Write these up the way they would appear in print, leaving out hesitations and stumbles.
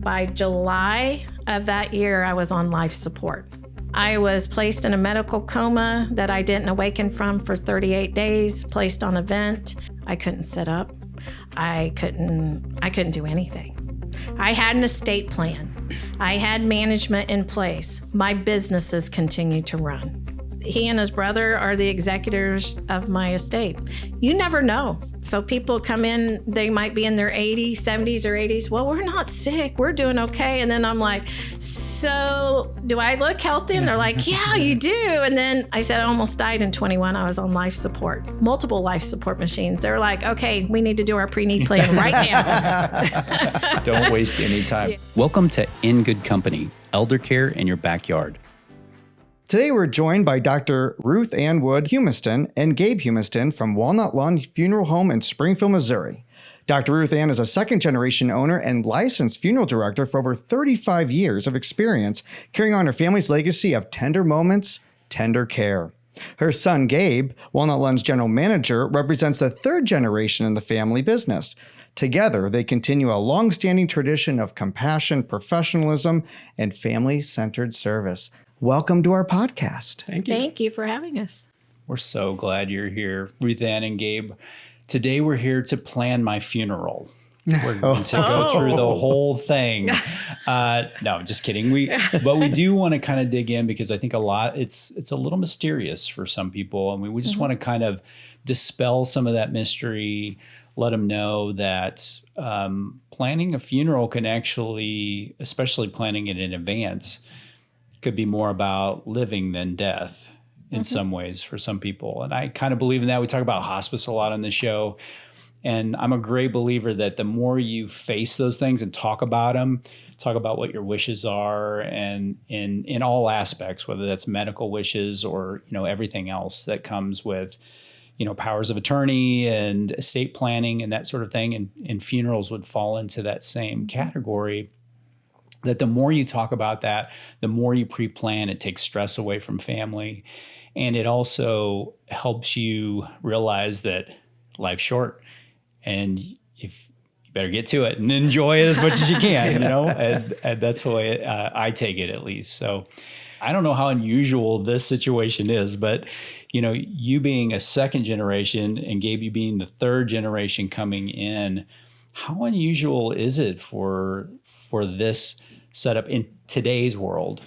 By July of that year, I was on life support. I was placed in a medical coma that I didn't awaken from for 38 days, placed on a vent. I couldn't sit up. I couldn't do anything. I had an estate plan. I had management in place. My businesses continued to run. He and his brother are the executors of my estate. You never know. So people come in, they might be in their 80s, 70s, or 80s. Well, we're not sick. We're doing okay. And then I'm like, so do I look healthy? And they're like, yeah, you do. And then I said I almost died in 21. I was on life support, multiple life support machines. They're like, okay, we need to do our pre-need plan right now. Don't waste any time. Yeah. Welcome to In Good Company, Elder Care in Your Backyard. Today, we're joined by Dr. Ruth Ann Wood-Humiston and Gabe Humiston from Walnut Lawn Funeral Home in Springfield, Missouri. Dr. Ruth Ann is a second-generation owner and licensed funeral director for over 35 years of experience, carrying on her family's legacy of tender moments, tender care. Her son, Gabe, Walnut Lawn's general manager, represents the third generation in the family business. Together, they continue a long-standing tradition of compassion, professionalism, and family-centered service. Welcome to our podcast. Thank you. Thank you for having us. We're so glad you're here, Ruth Ann and Gabe. Today we're here to plan my funeral. We're going to go through the whole thing. No, just kidding. But we do want to kind of dig in because I think it's a little mysterious for some people, and we just want to kind of dispel some of that mystery. Let them know that planning a funeral can actually, especially planning it in advance, could be more about living than death in some ways for some people. And I kind of believe in that. We talk about hospice a lot on the show. And I'm a great believer that the more you face those things and talk about them, talk about what your wishes are, and in all aspects, whether that's medical wishes or, everything else that comes with, powers of attorney and estate planning and that sort of thing. And funerals would fall into that same category. That the more you talk about that, the more you pre-plan, it takes stress away from family. And it also helps you realize that life's short and if you better get to it and enjoy it as much as you can, and that's the way I take it at least. So I don't know how unusual this situation is, but you being a second generation and Gabe, you being the third generation coming in, how unusual is it for this setup in today's world?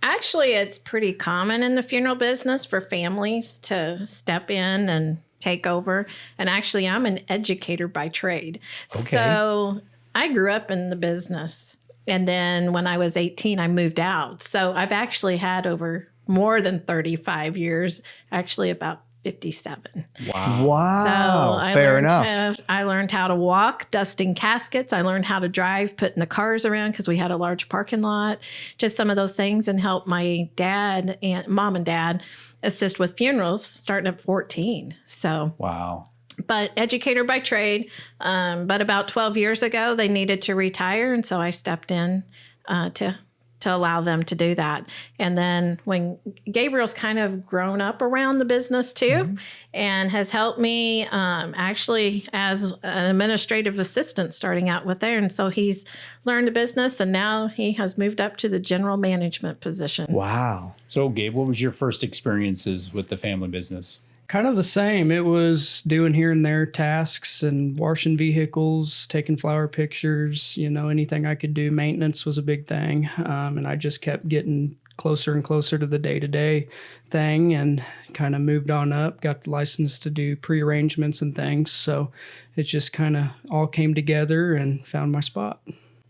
Actually, it's pretty common in the funeral business for families to step in and take over. And actually, I'm an educator by trade. Okay. So I grew up in the business. And then when I was 18, I moved out. So I've actually had over more than 35 years, actually about 57. Wow. So Fair enough. I learned how to walk, dusting caskets. I learned how to drive, putting the cars around because we had a large parking lot. Just some of those things, and help my dad and mom and dad assist with funerals starting at 14. So wow. But educator by trade. But about 12 years ago, they needed to retire, and so I stepped in to allow them to do that. And then when Gabriel's kind of grown up around the business too, and has helped me actually as an administrative assistant starting out with there. And so he's learned the business, and now he has moved up to the general management position. Wow. So Gabe, what was your first experiences with the family business? Kind of the same. It was doing here and there tasks and washing vehicles, taking flower pictures, anything I could do. Maintenance was a big thing. And I just kept getting closer and closer to the day-to-day thing and kind of moved on up, got the license to do pre-arrangements and things. So it just kind of all came together and found my spot.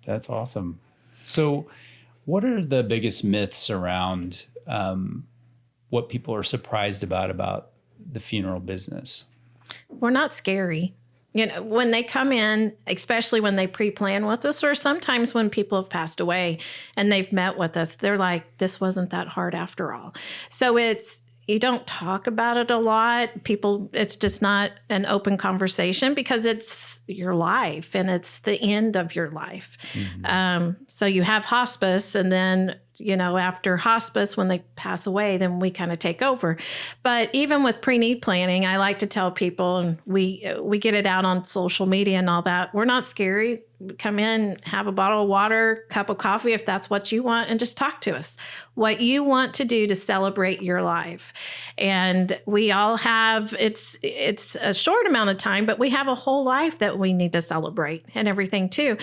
That's awesome. So what are the biggest myths around what people are surprised about the funeral business? We're not scary. When they come in, especially when they pre-plan with us, or sometimes when people have passed away and they've met with us, they're like, this wasn't that hard after all. So you don't talk about it a lot. It's just not an open conversation because it's your life and it's the end of your life. So you have hospice, and then, after hospice, when they pass away, then we kind of take over. But even with pre-need planning, I like to tell people, and we get it out on social media and all that, we're not scary. come in, have a bottle of water, cup of coffee, if that's what you want, and just talk to us. What you want to do to celebrate your life. And we all have, it's a short amount of time, but we have a whole life that we need to celebrate and everything too.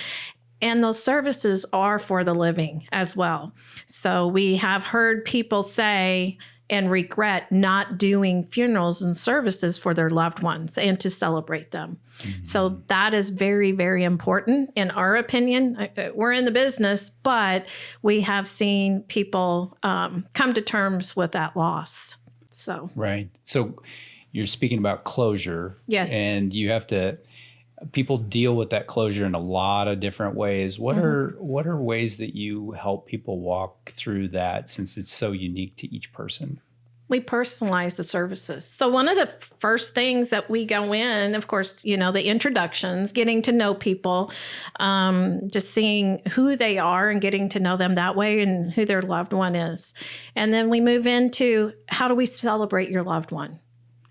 And those services are for the living as well. So we have heard people say and regret not doing funerals and services for their loved ones and to celebrate them. Mm-hmm. So that is very, very important in our opinion. We're in the business, but we have seen people come to terms with that loss. So right. So you're speaking about closure. Yes. And you have to, people deal with that closure in a lot of different ways. What are ways that you help people walk through that, since it's so unique to each person? We personalize the services. So one of the first things that we go in, of course, the introductions, getting to know people, just seeing who they are and getting to know them that way and who their loved one is. And then we move into, how do we celebrate your loved one?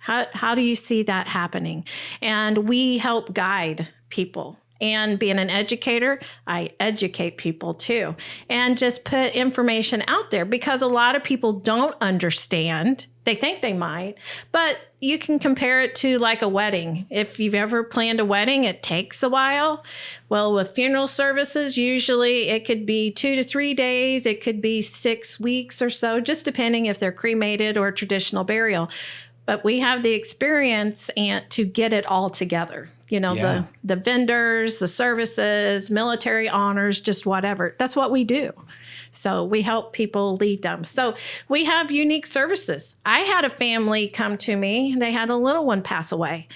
How do you see that happening? And we help guide people. And being an educator, I educate people too. And just put information out there, because a lot of people don't understand. They think they might, but you can compare it to like a wedding. If you've ever planned a wedding, it takes a while. Well, with funeral services, usually it could be 2 to 3 days. It could be 6 weeks or so, just depending if they're cremated or traditional burial. But we have the experience and to get it all together. The vendors, the services, military honors, just whatever. That's what we do. So we help people lead them. So we have unique services. I had a family come to me. They had a little one pass away.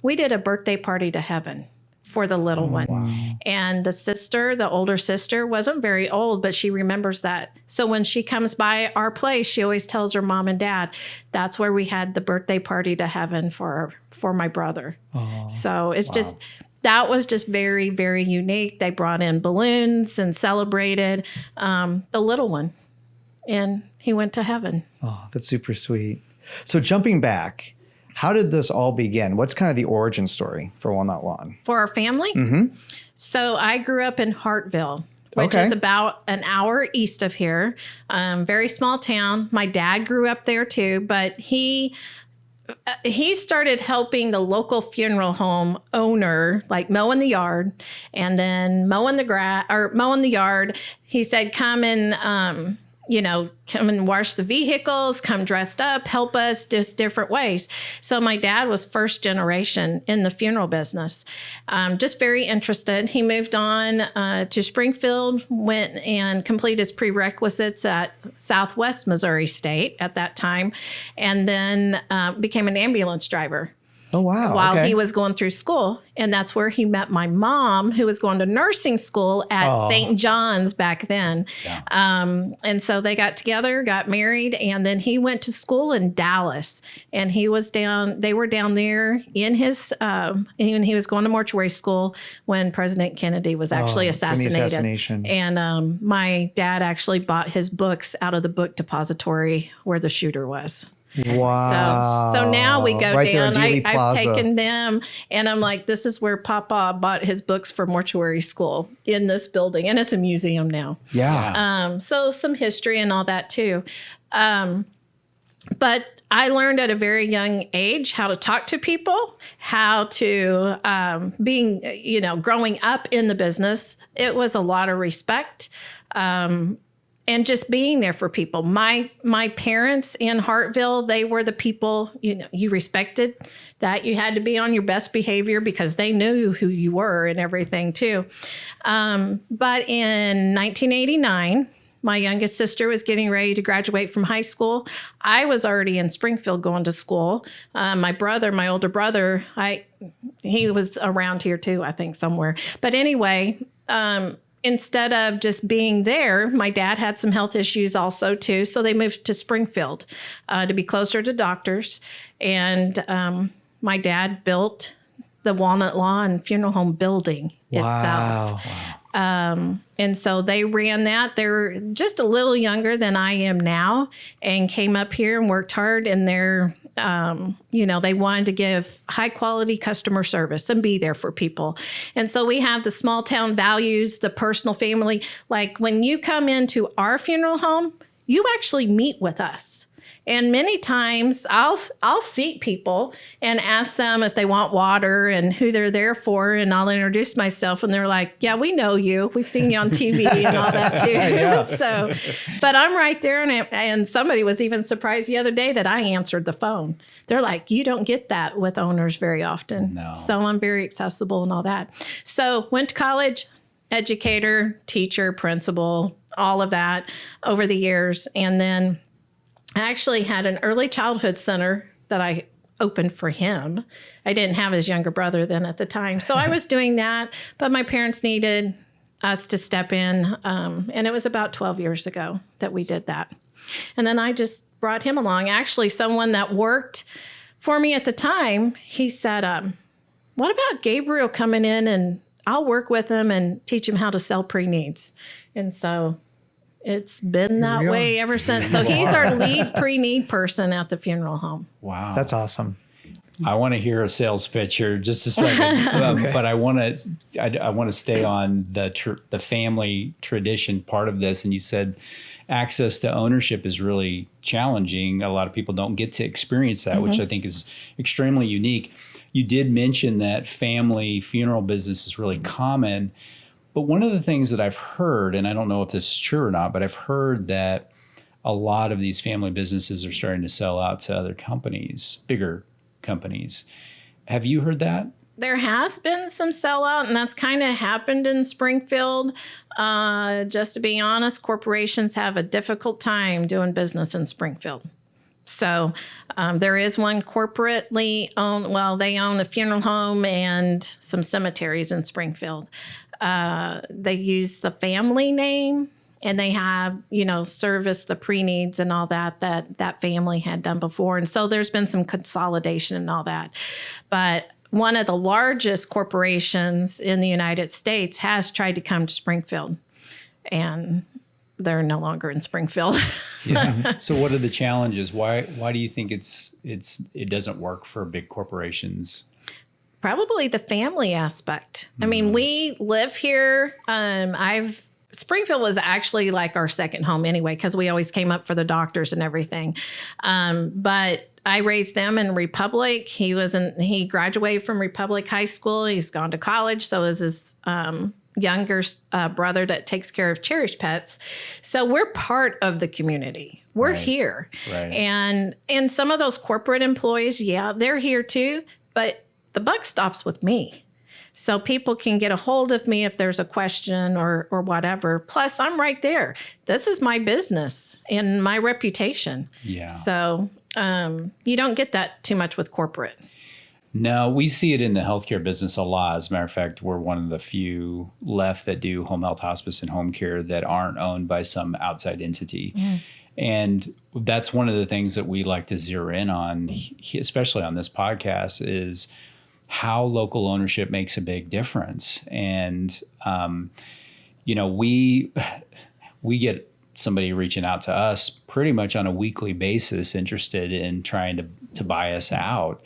We did a birthday party to heaven for the little one. Wow. And the older sister, wasn't very old, but she remembers that. So when she comes by our place, she always tells her mom and dad, that's where we had the birthday party to heaven for my brother. Oh, so it's just, that was just very, very unique. They brought in balloons and celebrated the little one, and he went to heaven. Oh, that's super sweet. So jumping back, how did this all begin? What's kind of the origin story for Walnut Lawn? For our family? Mm-hmm. So I grew up in Hartville, which is about an hour east of here. Very small town. My dad grew up there too, but he started helping the local funeral home owner, like mowing the yard, and then mowing the yard. He said, come and come and wash the vehicles, come dressed up, help us, just different ways. So my dad was first generation in the funeral business, just very interested. He moved on to Springfield, went and completed his prerequisites at Southwest Missouri State at that time, and then became an ambulance driver. Oh, wow. While he was going through school. And that's where he met my mom, who was going to nursing school at St. John's back then. Yeah. And so they got together, got married, and then he went to school in Dallas. And they were down there in his, and he was going to mortuary school when President Kennedy was actually assassinated. And my dad actually bought his books out of the book depository where the shooter was. Wow. So now we go right down. I've taken them, and I'm like, this is where Papa bought his books for mortuary school, in this building, and it's a museum now. Yeah. So some history and all that too. But I learned at a very young age how to talk to people, how to growing up in the business. It was a lot of respect. And just being there for people. My parents in Hartville, they were the people, you respected that. You had to be on your best behavior because they knew who you were and everything too. But in 1989, my youngest sister was getting ready to graduate from high school. I was already in Springfield going to school. My older brother, he was around here too, I think somewhere. But anyway, instead of just being there, my dad had some health issues also too. So they moved to Springfield to be closer to doctors. And my dad built the Walnut Lawn Funeral Home building itself. Wow. And so they ran that. They were just a little younger than I am now and came up here and worked hard. And they're They wanted to give high quality customer service and be there for people. And so we have the small town values, the personal family. Like when you come into our funeral home, you actually meet with us. And many times I'll seat people and ask them if they want water and who they're there for. And I'll introduce myself and they're like, yeah, we know you. We've seen you on TV and all that too. Yeah. So, but I'm right there. And somebody was even surprised the other day that I answered the phone. They're like, you don't get that with owners very often. No. So I'm very accessible and all that. So went to college, educator, teacher, principal, all of that over the years. And then I actually had an early childhood center that I opened for him. I didn't have his younger brother then at the time. So I was doing that, but my parents needed us to step in. And it was about 12 years ago that we did that. And then I just brought him along. Actually, someone that worked for me at the time, he said, what about Gabriel coming in and I'll work with him and teach him how to sell pre-needs. And so it's been that way ever since. So he's our lead pre-need person at the funeral home. Wow. That's awesome. I want to hear a sales pitch here just a second, but I want to stay on the family tradition part of this. And you said access to ownership is really challenging. A lot of people don't get to experience that, which I think is extremely unique. You did mention that family funeral business is really common. But one of the things that I've heard, and I don't know if this is true or not, but I've heard that a lot of these family businesses are starting to sell out to other companies, bigger companies. Have you heard that? There has been some sellout, and that's kind of happened in Springfield. Just to be honest, corporations have a difficult time doing business in Springfield. So there is one corporately owned, well, they own a funeral home and some cemeteries in Springfield. They use the family name and they have, service the pre-needs and all that family had done before. And so there's been some consolidation and all that. But one of the largest corporations in the United States has tried to come to Springfield, and they're no longer in Springfield. Yeah. So what are the challenges? Why do you think it doesn't work for big corporations? Probably the family aspect. I mean, we live here. Springfield was actually like our second home anyway, because we always came up for the doctors and everything. But I raised them in Republic. He graduated from Republic High School. He's gone to college. So is his younger brother that takes care of Cherish Pets. So we're part of the community. We're here. Right. And some of those corporate employees, yeah, they're here too, but the buck stops with me. So people can get a hold of me if there's a question or whatever. Plus, I'm right there. This is my business and my reputation. Yeah. So you don't get that too much with corporate. No, we see it in the healthcare business a lot. As a matter of fact, we're one of the few left that do home health, hospice, and home care that aren't owned by some outside entity. And that's one of the things that we like to zero in on, especially on this podcast, is how local ownership makes a big difference. And, we get somebody reaching out to us pretty much on a weekly basis interested in trying to buy us out.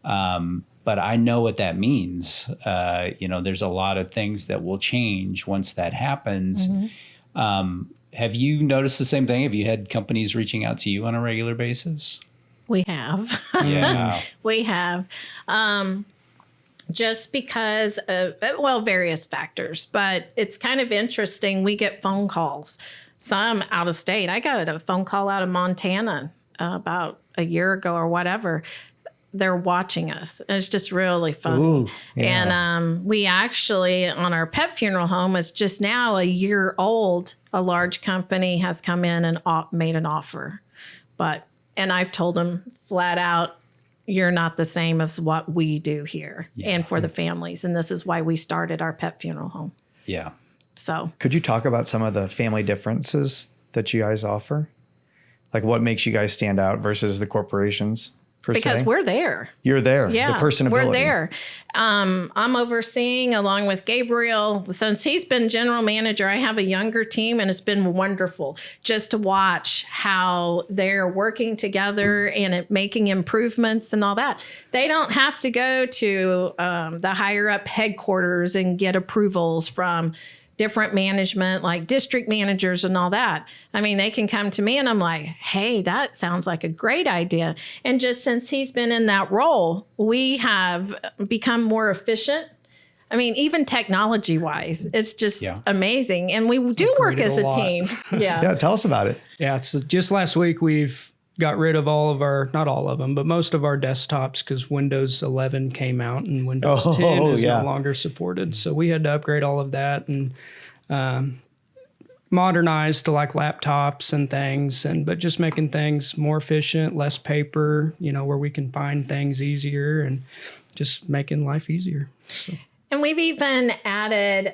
But I know what that means. There's a lot of things that will change once that happens. Have you noticed the same thing? Have you had companies reaching out to you on a regular basis? We have. Yeah. We have. Just because of, various factors, but it's kind of interesting. We get phone calls, some out of state. I got a phone call out of Montana about a year ago or whatever. They're watching us. And it's just really fun. Ooh, yeah. And we actually, on our pet funeral home, it's just now a year old. A large company has come in and made an offer. And I've told them flat out, you're not the same as what we do here and for the families. And this is why we started our pet funeral home. Yeah. So could you talk about some of the family differences that you guys offer? Like what makes you guys stand out versus the corporations? because se? we're there. You're there. Yeah, The personability. we're there. I'm overseeing along with Gabriel. Since he's been general manager, I have a younger team, and it's been wonderful just to watch how they're working together and making improvements and all that. They don't have to go to the higher up headquarters and get approvals from different management, like district managers and all that. I mean, they can come to me and I'm like, hey, that sounds like a great idea. And just since he's been in that role, we have become more efficient. I mean, even technology wise, it's just amazing. And we do work as a team. Yeah. Tell us about it. Yeah. So just last week, we've got rid of all of our, not all of them, but most of our desktops because Windows 11 came out and Windows 10 is no longer supported. So we had to upgrade all of that and modernize to like laptops and things, but just making things more efficient, less paper, where we can find things easier and just making life easier. So. And we've even added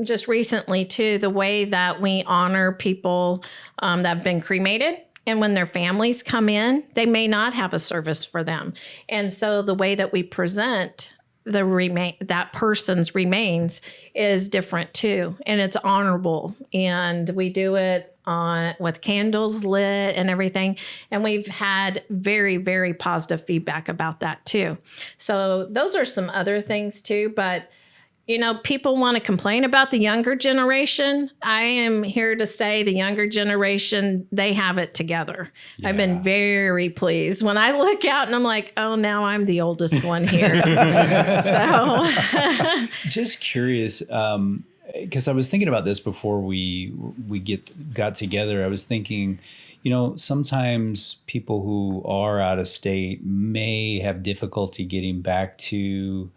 just recently too, the way that we honor people that have been cremated. And when their families come in, they may not have a service for them. And so the way that we present that person's remains is different too. And it's honorable. And we do it with candles lit and everything. And we've had very, very positive feedback about that too. So those are some other things too. But people want to complain about the younger generation. I am here to say the younger generation, they have it together. Yeah. I've been very pleased when I look out and I'm like, oh, now I'm the oldest one here. So just curious, because I was thinking about this before we got together. I was thinking, sometimes people who are out of state may have difficulty getting back to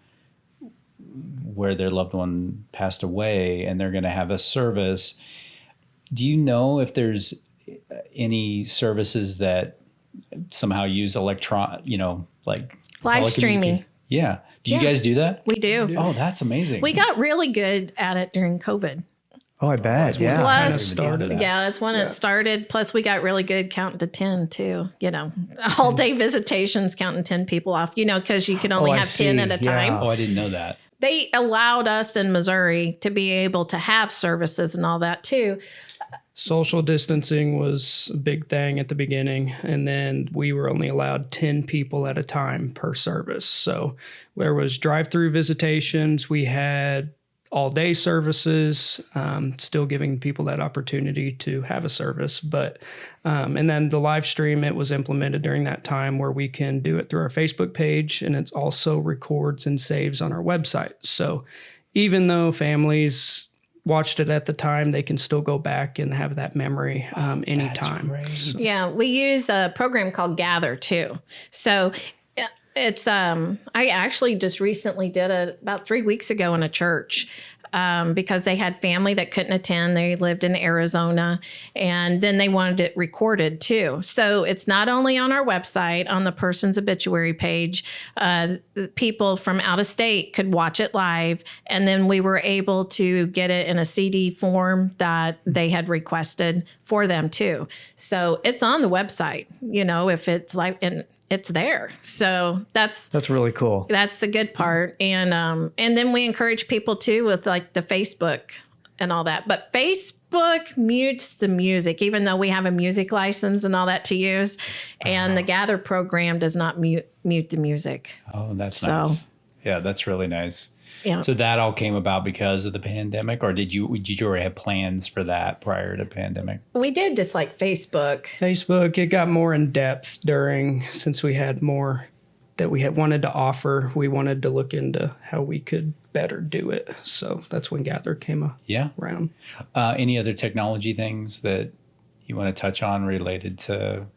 where their loved one passed away and they're going to have a service. Do you know if there's any services that somehow use like live streaming? Yeah. Do you guys do that? We do. Oh, that's amazing. We got really good at it during COVID. Oh, I bet. Yeah. Plus, that's when it started. Plus, we got really good counting to 10 too. All day visitations, counting 10 people off, because you can only have 10 at a time. Oh, I didn't know that. They allowed us in Missouri to be able to have services and all that too. Social distancing was a big thing at the beginning, and then we were only allowed 10 people at a time per service. So there was drive-through visitations. We had all-day services, still giving people that opportunity to have a service. But and then the live stream, it was implemented during that time where we can do it through our Facebook page, and it also records and saves on our website. So even though families watched it at the time, they can still go back and have that memory anytime. So. Yeah, we use a program called Gather too. So it's I actually just recently did it about 3 weeks ago in a church because they had family that couldn't attend. They lived in Arizona, and then they wanted it recorded too. So it's not only on our website, on the person's obituary page. People from out of state could watch it live, and then we were able to get it in a CD form that they had requested for them too. So it's on the website, if it's like, and it's there. So that's really cool. That's the good part. And then we encourage people too with like the Facebook and all that. But Facebook mutes the music, even though we have a music license and all that to use. And the Gather program does not mute the music. Oh, that's nice. Yeah, that's really nice. Yeah. So that all came about because of the pandemic, or did you already have plans for that prior to pandemic? We did just like Facebook. Facebook, it got more in depth since we had more that we had wanted to offer. We wanted to look into how we could better do it. So that's when Gather came around. Any other technology things that you want to touch on related to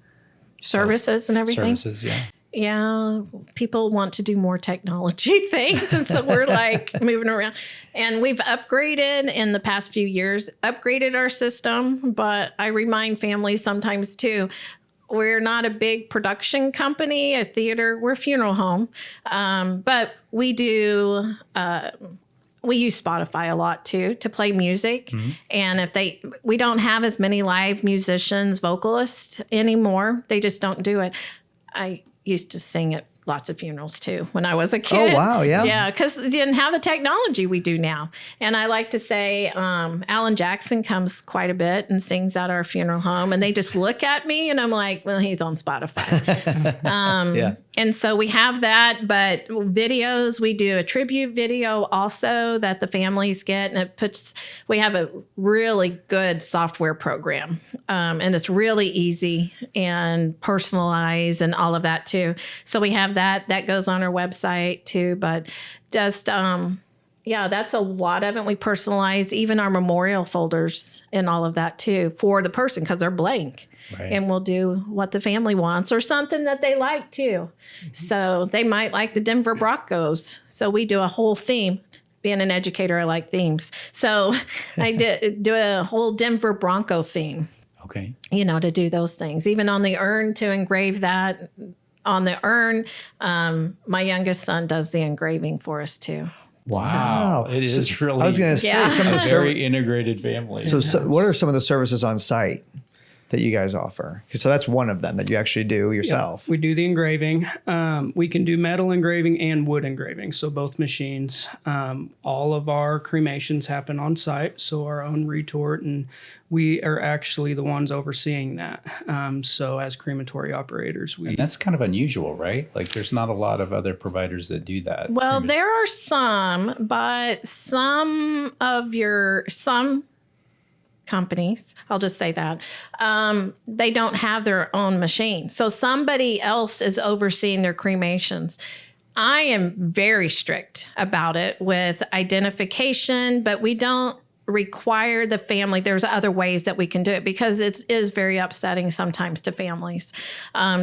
services and everything? Services, yeah. Yeah, people want to do more technology things. And so we're like moving around. And we've upgraded in the past few years, upgraded our system. But I remind families sometimes too, we're not a big production company, a theater, we're a funeral home. But we do, we use Spotify a lot too to play music. Mm-hmm. And we don't have as many live musicians, vocalists anymore. They just don't do it. I used to sing at lots of funerals too when I was a kid. Oh, wow. Yeah. Yeah, because we didn't have the technology we do now. And I like to say Alan Jackson comes quite a bit and sings at our funeral home. And they just look at me and I'm like, well, he's on Spotify. Yeah. And so we have that, but videos, we do a tribute video also that the families get. And we have a really good software program. And it's really easy and personalized and all of that too. So we have that goes on our website too. But just, that's a lot of it. We personalize even our memorial folders and all of that too for the person because they're blank. Right. And we'll do what the family wants or something that they like too. Mm-hmm. So they might like the Denver Broncos. So we do a whole theme. Being an educator, I like themes. So I do a whole Denver Bronco theme. Okay. To do those things. Even on the urn to engrave that on the urn. My youngest son does the engraving for us too. Wow. It is really I was going to say some of the very integrated family. So what are some of the services on site that you guys offer? So that's one of them that you actually do yourself. Yeah, we do the engraving. We can do metal engraving and wood engraving, so both machines. All of our cremations happen on site, so our own retort, and we are actually the ones overseeing that. So as crematory operators, and that's kind of unusual, right? Like there's not a lot of other providers that do that. Well, there are some, but some companies, I'll just say that, they don't have their own machine. So somebody else is overseeing their cremations. I am very strict about it with identification, but we don't require the family. There's other ways that we can do it because it is very upsetting sometimes to families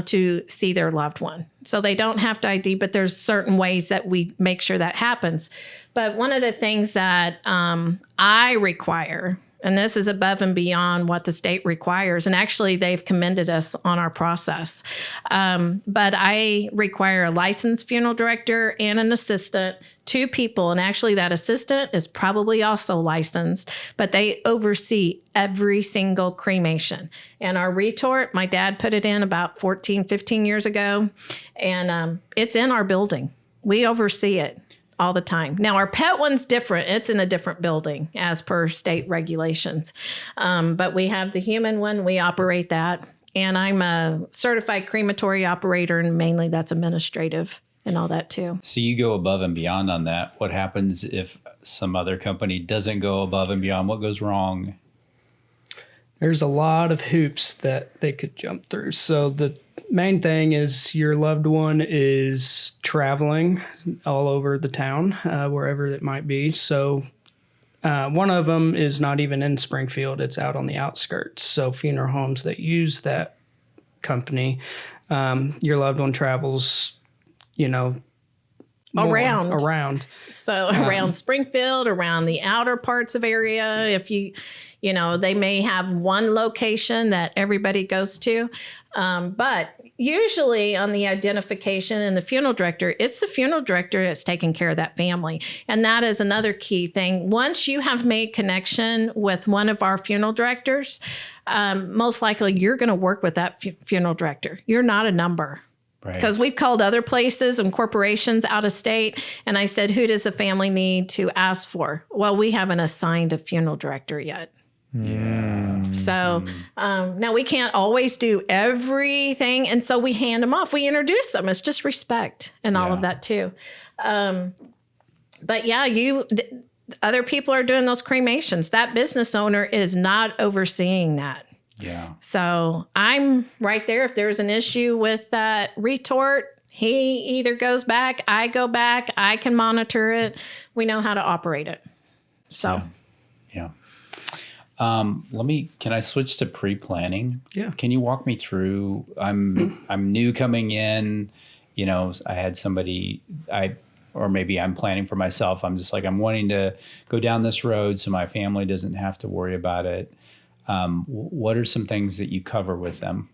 to see their loved one. So they don't have to ID, but there's certain ways that we make sure that happens. But one of the things that I require, and this is above and beyond what the state requires. And actually, they've commended us on our process. But I require a licensed funeral director and an assistant, 2 people. And actually, that assistant is probably also licensed, but they oversee every single cremation. And our retort, my dad put it in about 14, 15 years ago. And it's in our building. We oversee it all the time. Now, our pet one's different. It's in a different building as per state regulations. But we have the human one. We operate that. And I'm a certified crematory operator, and mainly that's administrative and all that too. So you go above and beyond on that. What happens if some other company doesn't go above and beyond? What goes wrong? There's a lot of hoops that they could jump through. So the main thing is your loved one is traveling all over the town, wherever it might be. So one of them is not even in Springfield. It's out on the outskirts. So funeral homes that use that company, your loved one travels, around. So around Springfield, around the outer parts of area, if they may have one location that everybody goes to. But usually on the identification and the funeral director, it's the funeral director that's taking care of that family. And that is another key thing. Once you have made connection with one of our funeral directors, most likely you're going to work with that funeral director. You're not a number. Because we've called other places and corporations out of state. And I said, who does the family need to ask for? Well, we haven't assigned a funeral director yet. Yeah. So now we can't always do everything. And so we hand them off. We introduce them. It's just respect and all of that too. But yeah, other people are doing those cremations. That business owner is not overseeing that. Yeah. So I'm right there. If there's an issue with that retort, he either goes back, I go back, I can monitor it. We know how to operate it. So. Yeah. Can I switch to pre-planning? Yeah. Can you walk me through, I'm new coming in, I had somebody, or maybe I'm planning for myself. I'm just like, I'm wanting to go down this road so my family doesn't have to worry about it. What are some things that you cover with them?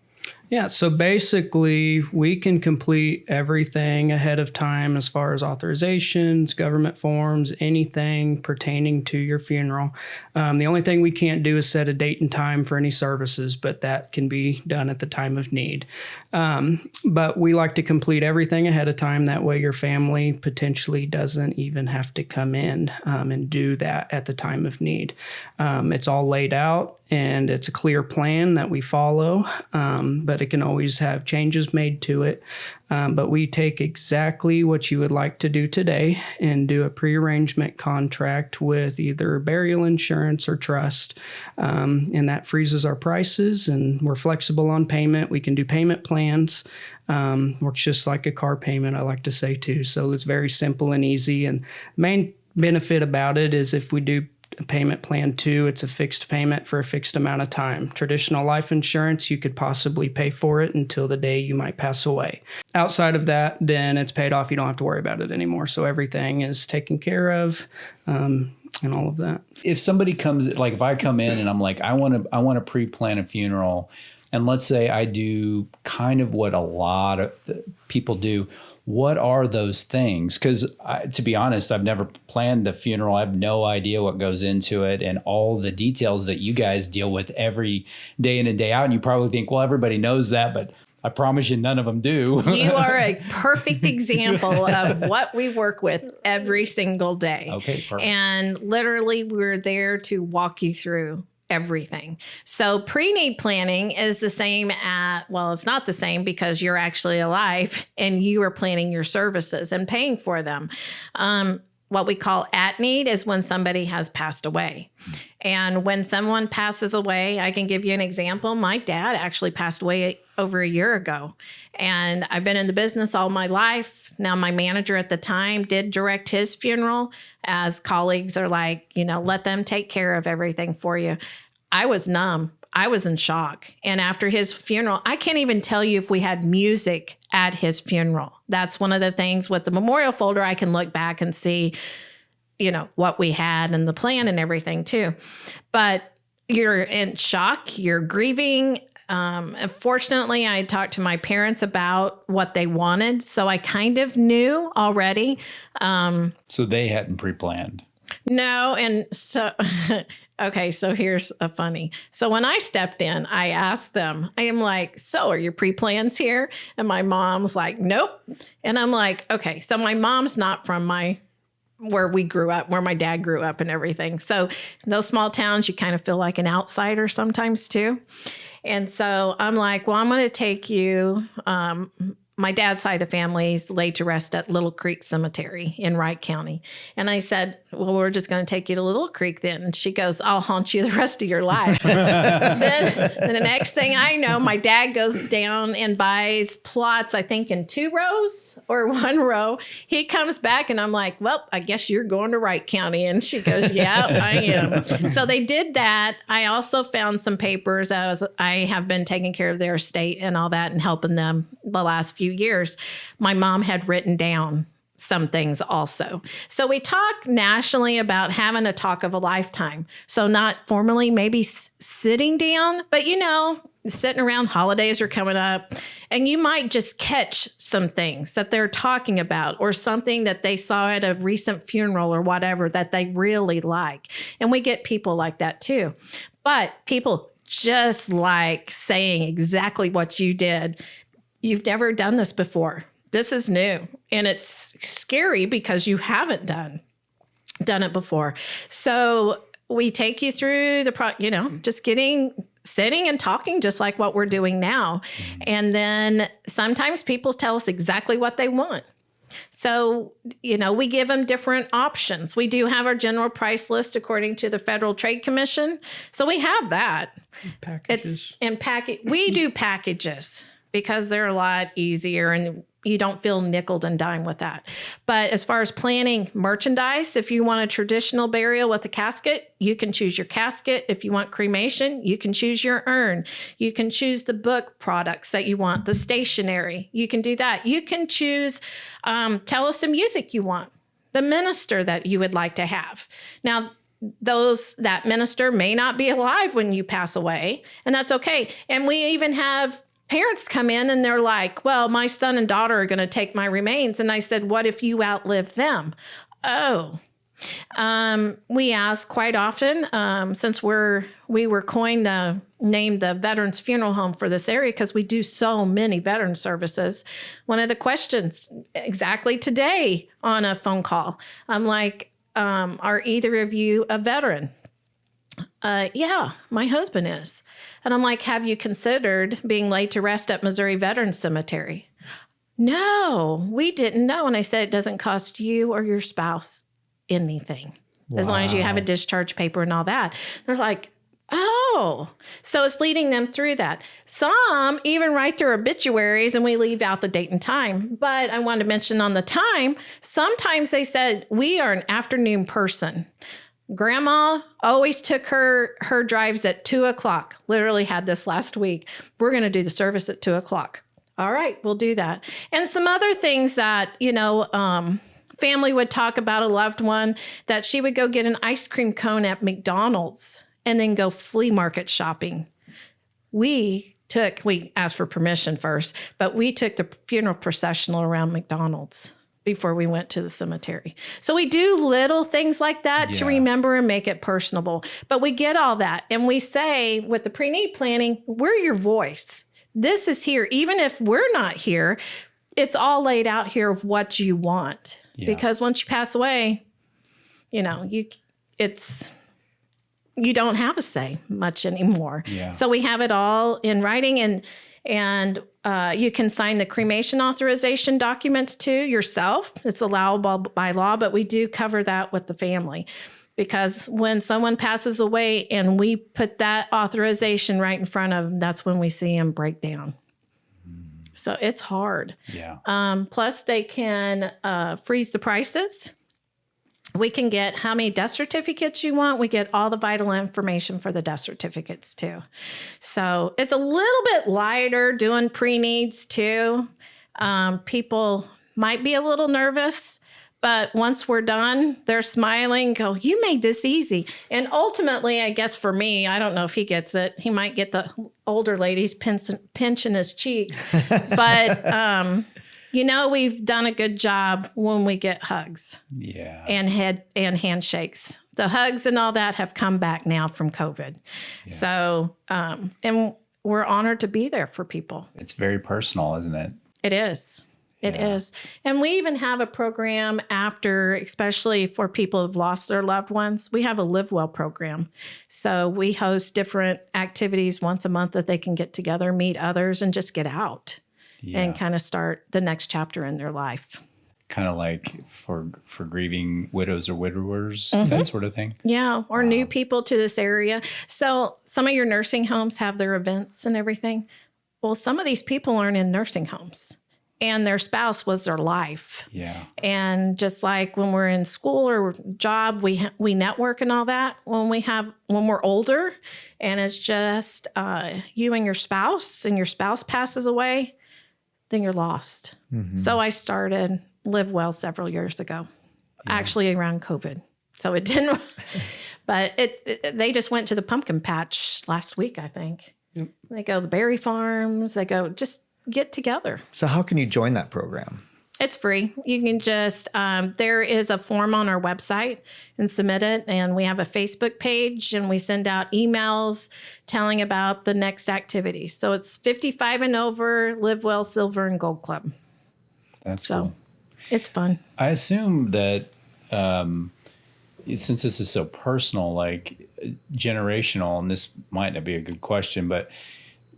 Yeah, so basically we can complete everything ahead of time as far as authorizations, government forms, anything pertaining to your funeral. The only thing we can't do is set a date and time for any services, but that can be done at the time of need. But we like to complete everything ahead of time. That way your family potentially doesn't even have to come in and do that at the time of need. It's all laid out and it's a clear plan that we follow, but it can always have changes made to it. But we take exactly what you would like to do today and do a pre-arrangement contract with either burial insurance or trust. And that freezes our prices, and we're flexible on payment. We can do payment plans. Works just like a car payment, I like to say too. So it's very simple and easy. And the main benefit about it is if we do a payment plan too, it's a fixed payment for a fixed amount of time. Traditional life insurance, you could possibly pay for it until the day you might pass away. Outside of that, then it's paid off. You don't have to worry about it anymore. So everything is taken care of, and all of that. If somebody comes, like if I come in and I'm like, I want to pre-plan a funeral, and let's say I do kind of what a lot of people do. What are those things? Because to be honest, I've never planned a funeral. I have no idea what goes into it and all the details that you guys deal with every day in and day out. And you probably think, well, everybody knows that, but I promise you none of them do. You are a perfect example of what we work with every single day. Okay, perfect. And literally we're there to walk you through everything. So pre-need planning is the same well, it's not the same because you're actually alive and you are planning your services and paying for them. What we call at need is when somebody has passed away. And when someone passes away, I can give you an example. My dad actually passed away over a year ago. And I've been in the business all my life. Now, my manager at the time did direct his funeral, as colleagues are like, let them take care of everything for you. I was numb. I was in shock. And after his funeral, I can't even tell you if we had music at his funeral. That's one of the things with the memorial folder. I can look back and see, what we had and the plan and everything too. But you're in shock, you're grieving. Fortunately, I talked to my parents about what they wanted. So I kind of knew already. So they hadn't pre-planned. No. And so, okay, so here's a funny. So when I stepped in, I asked them, I am like, so are your pre-plans here? And my mom's like, nope. And I'm like, okay, so my mom's not from where we grew up, where my dad grew up and everything. So in those small towns, you kind of feel like an outsider sometimes too. And so I'm like, well, I'm going to take you. My dad's side of the family is laid to rest at Little Creek Cemetery in Wright County. And I said, well, we're just going to take you to Little Creek then. And she goes, I'll haunt you the rest of your life. then the next thing I know, my dad goes down and buys plots, I think in 2 rows or 1 row. He comes back and I'm like, well, I guess you're going to Wright County. And she goes, yeah, I am. So they did that. I also found some papers as I have been taking care of their estate and all that and helping them the last few years. My mom had written down some things also. So we talk nationally about having a talk of a lifetime. So not formally, maybe sitting down, but sitting around, holidays are coming up, and you might just catch some things that they're talking about or something that they saw at a recent funeral or whatever that they really like. And we get people like that too. But people just like saying exactly what you did. You've never done this before. This is new. And it's scary because you haven't done it before. So we take you through just sitting and talking just like what we're doing now. And then sometimes people tell us exactly what they want. So, we give them different options. We do have our general price list according to the Federal Trade Commission. So we have that. Packages. We do packages because they're a lot easier and you don't feel nickeled and dimed with that. But as far as planning merchandise, if you want a traditional burial with a casket, you can choose your casket. If you want cremation, you can choose your urn. You can choose the book products that you want, the stationery. You can do that. You can choose, tell us the music you want, the minister that you would like to have. Now, that minister may not be alive when you pass away, and that's okay. And we even have parents come in and they're like, well, my son and daughter are going to take my remains. And I said, what if you outlive them? Oh, we ask quite often, since we were coined named the Veterans Funeral Home for this area because we do so many veteran services. One of the questions exactly today on a phone call, I'm like, are either of you a veteran? Yeah, my husband is. And I'm like, have you considered being laid to rest at Missouri Veterans Cemetery? No, we didn't know. And I said, it doesn't cost you or your spouse anything, as long as you have a discharge paper and all that. They're like, oh, so it's leading them through that. Some even write their obituaries and we leave out the date and time. But I wanted to mention on the time, sometimes they said, we are an afternoon person. Grandma always took her drives at 2:00. Literally had this last week. We're going to do the service at 2:00. All right, we'll do that. And some other things that, family would talk about a loved one, that she would go get an ice cream cone at McDonald's and then go flea market shopping. We asked for permission first, but we took the funeral processional around McDonald's before we went to the cemetery. So we do little things like that to remember and make it personable. But we get all that. And we say with the pre-need planning, we're your voice. This is here. Even if we're not here, it's all laid out here of what you want. Yeah. Because once you pass away, you don't have a say much anymore. Yeah. So we have it all in writing, and you can sign the cremation authorization documents too yourself. It's allowable by law, but we do cover that with the family. Because when someone passes away and we put that authorization right in front of them, that's when we see them break down. So it's hard. Yeah. Plus, they can freeze the prices. We can get how many death certificates you want. We get all the vital information for the death certificates too. So it's a little bit lighter doing pre-needs too. People might be a little nervous, but once we're done, they're smiling, go, you made this easy. And ultimately, I guess for me, I don't know if he gets it. He might get the older ladies pinching his cheeks. But, we've done a good job when we get hugs. Yeah. And handshakes. The hugs and all that have come back now from COVID. Yeah. So, and we're honored to be there for people. It's very personal, isn't it? It is. It is. And we even have a program after, especially for people who've lost their loved ones. We have a Live Well program. So we host different activities once a month that they can get together, meet others, and just get out and kind of start the next chapter in their life. Kind of like for grieving widows or widowers, that sort of thing. Yeah, or new people to this area. So some of your nursing homes have their events and everything. Well, some of these people aren't in nursing homes. And their spouse was their life. Yeah. And just like when we're in school or job, we network and all that. When we're older and it's just you and your spouse passes away, then you're lost. Mm-hmm. So I started Live Well several years ago, actually around COVID. So it didn't, but they just went to the pumpkin patch last week, I think. Yep. They go to the berry farms, they go just get together. So how can you join that program? It's free. You can just, there is a form on our website and submit it. And we have a Facebook page and we send out emails telling about the next activity. So it's 55 and over, Live Well, Silver and Gold Club. That's cool. It's fun. I assume that since this is so personal, like generational, and this might not be a good question, but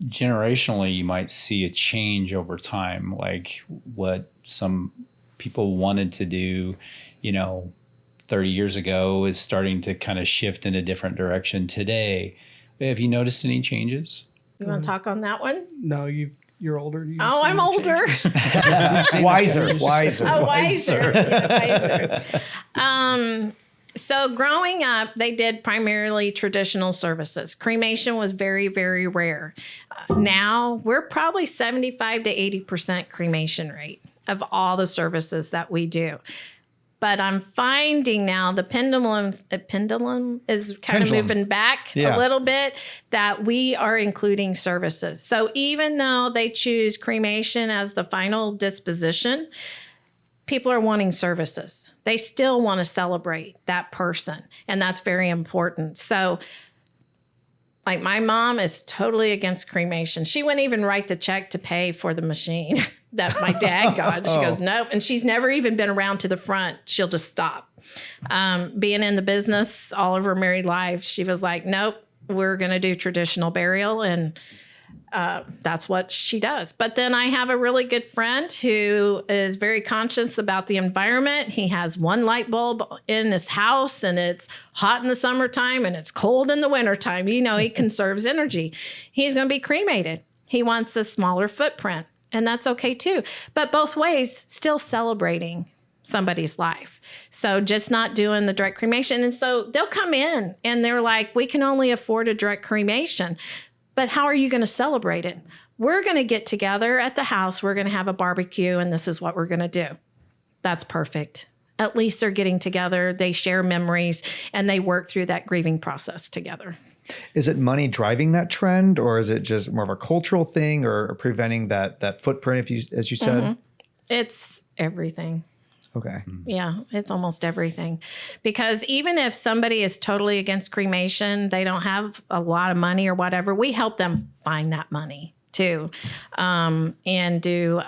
generationally, you might see a change over time, like what some people wanted to do, 30 years ago is starting to kind of shift in a different direction today. Have you noticed any changes? You want to talk on that one? No, you're older. I'm older. Wiser. Oh, wiser. So growing up, they did primarily traditional services. Cremation was very, very rare. Now we're probably 75 to 80% cremation rate of all the services that we do. But I'm finding now the pendulum is kind of moving back a little bit, that we are including services. So even though they choose cremation as the final disposition, people are wanting services. They still want to celebrate that person, and that's very important. So like my mom is totally against cremation. She wouldn't even write the check to pay for the machine that my dad got. She goes, nope. And she's never even been around to the front. She'll just stop. Being in the business all of her married life, she was like, nope, we're going to do traditional burial. And that's what she does. But then I have a really good friend who is very conscious about the environment. He has one light bulb in his house, and it's hot in the summertime and it's cold in the wintertime. You know, he conserves energy. He's going to be cremated. He wants a smaller footprint, and that's okay too. But both ways, still celebrating somebody's life. So just not doing the direct cremation. And so they'll come in and they're like, we can only afford a direct cremation. But how are you going to celebrate it? We're going to get together at the house. We're going to have a barbecue, and this is what we're going to do. That's perfect. At least they're getting together. They share memories, and they work through that grieving process together. Is it money driving that trend, or is it just more of a cultural thing, or preventing that footprint, as you said? It's everything. Okay. Yeah, it's almost everything. Because even if somebody is totally against cremation, they don't have a lot of money or whatever, we help them find that money too, and do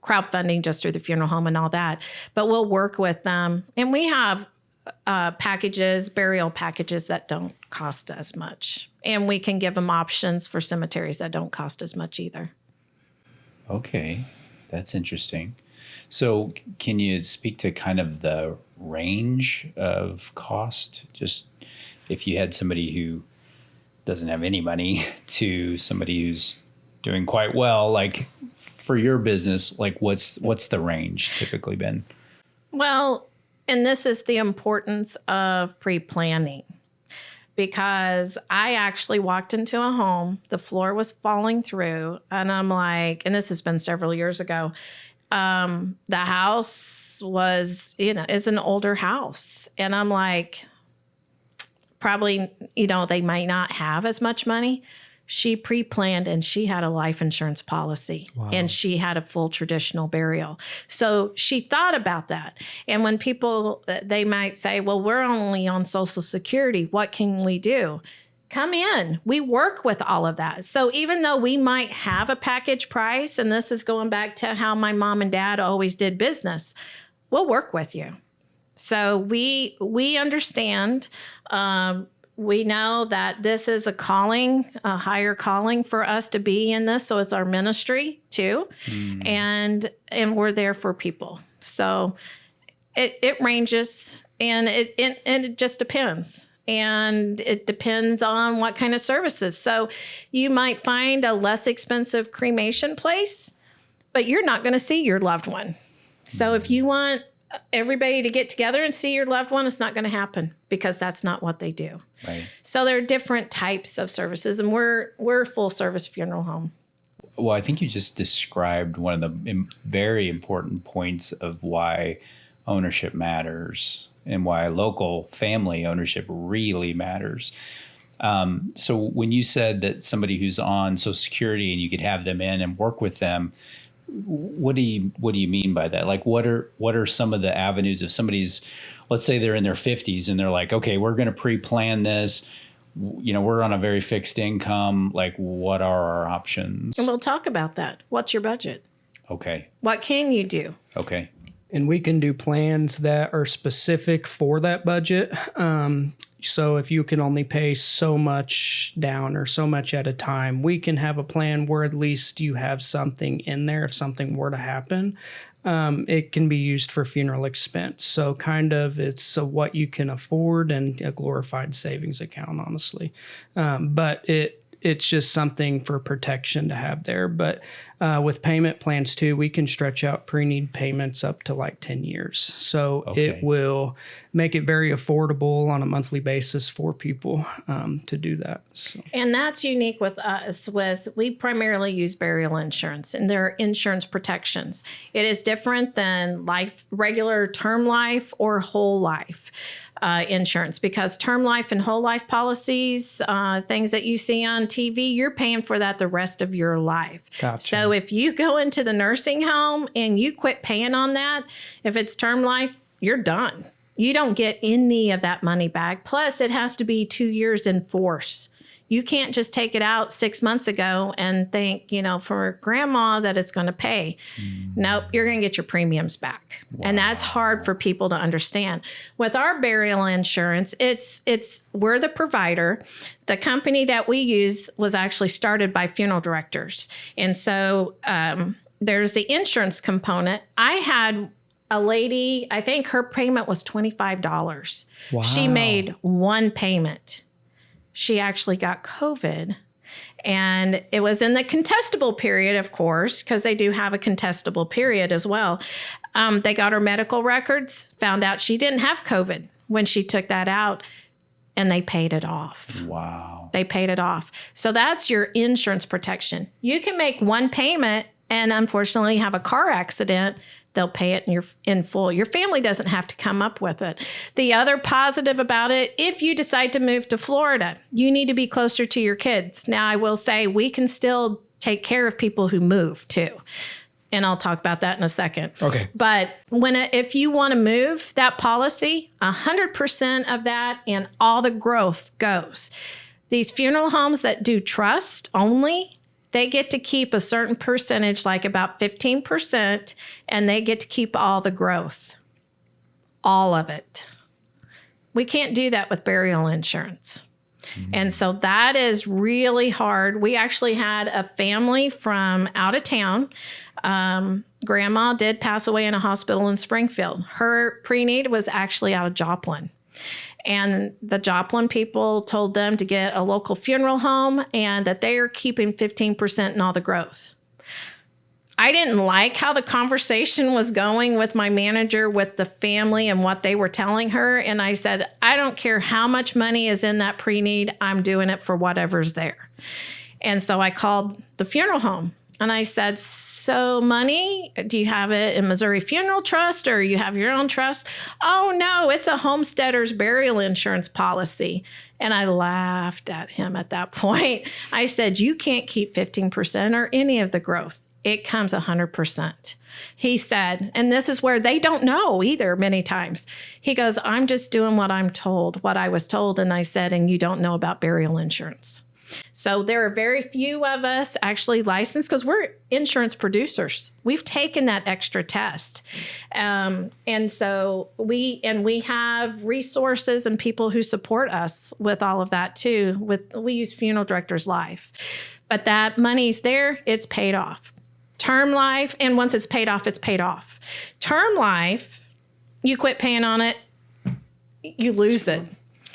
crowdfunding just through the funeral home and all that. But we'll work with them. And we have burial packages that don't cost as much. And we can give them options for cemeteries that don't cost as much either. Okay, that's interesting. So can you speak to kind of the range of cost? Just if you had somebody who doesn't have any money to somebody who's doing quite well, like for your business, like what's the range typically been? Well, and this is the importance of pre-planning, because I actually walked into a home, the floor was falling through, and I'm like, and this has been several years ago, the house was, it's an older house. And I'm like, probably, they might not have as much money. She pre-planned, and she had a life insurance policy. Wow. And she had a full traditional burial. So she thought about that. And when people, they might say, well, we're only on Social Security. What can we do? Come in. We work with all of that. So even though we might have a package price, and this is going back to how my mom and dad always did business, we'll work with you. So we understand. We know that this is a calling, a higher calling for us to be in this. So it's our ministry too. And we're there for people. So it ranges, and it just depends. And it depends on what kind of services. So you might find a less expensive cremation place, but you're not going to see your loved one. So if you want everybody to get together and see your loved one, it's not going to happen, because that's not what they do. Right. So there are different types of services, and we're a full service funeral home. Well, I think you just described one of the very important points of why ownership matters, and why local family ownership really matters. So when you said that somebody who's on Social Security and you could have them in and work with them, what do you mean by that? Like, what are some of the avenues of somebody's, let's say they're in their 50s and they're like, okay, we're going to pre-plan this. We're on a very fixed income. Like, what are our options? And we'll talk about that. What's your budget? Okay. What can you do? Okay. And we can do plans that are specific for that budget. So if you can only pay so much down or so much at a time, we can have a plan where at least you have something in there if something were to happen. It can be used for funeral expense. So kind of it's what you can afford, and a glorified savings account, honestly. But it's just something for protection to have there. But with payment plans too, we can stretch out pre-need payments up to like 10 years. So it will make it very affordable on a monthly basis for people to do that. So. And that's unique with us. We primarily use burial insurance, and there are insurance protections. It is different than regular term life or whole life insurance, because term life and whole life policies, things that you see on TV, you're paying for that the rest of your life. Gotcha. So if you go into the nursing home and you quit paying on that, if it's term life, you're done. You don't get any of that money back. Plus, it has to be 2 years in force. You can't just take it out 6 months ago and think, for grandma that it's going to pay. Nope, you're going to get your premiums back. Wow. And that's hard for people to understand. With our burial insurance, we're the provider. The company that we use was actually started by funeral directors. And so there's the insurance component. I had a lady, I think her payment was $25. Wow. She made one payment. She actually got COVID, and it was in the contestable period, of course, because they do have a contestable period as well. They got her medical records, found out she didn't have COVID when she took that out, and they paid it off. Wow. They paid it off. So that's your insurance protection. You can make one payment and unfortunately have a car accident. They'll pay it in full. Your family doesn't have to come up with it. The other positive about it, if you decide to move to Florida, you need to be closer to your kids. Now, I will say we can still take care of people who move too. And I'll talk about that in a second. Okay. But if you want to move, that policy, 100% of that and all the growth goes. These funeral homes that do trust only, they get to keep a certain percentage, like about 15%, and they get to keep all the growth, all of it. We can't do that with burial insurance. Mm-hmm. And so that is really hard. We actually had a family from out of town. Grandma did pass away in a hospital in Springfield. Her pre-need was actually out of Joplin. And the Joplin people told them to get a local funeral home and that they are keeping 15% in all the growth. I didn't like how the conversation was going with my manager, with the family and what they were telling her. And I said, I don't care how much money is in that pre-need. I'm doing it for whatever's there. And so I called the funeral home. And I said, so money, do you have it in Missouri Funeral Trust or you have your own trust? Oh, no, it's a homesteader's burial insurance policy. And I laughed at him at that point. I said, you can't keep 15% or any of the growth. It comes 100%. He said, and this is where they don't know either many times. He goes, I'm just doing what I'm told, what I was told. And I said, and you don't know about burial insurance. So there are very few of us actually licensed because we're insurance producers. We've taken that extra test. And so we have resources and people who support us with all of that too. We use Funeral Directors Life. But that money's there, it's paid off. Term life, and once it's paid off, it's paid off. Term life, you quit paying on it, you lose it.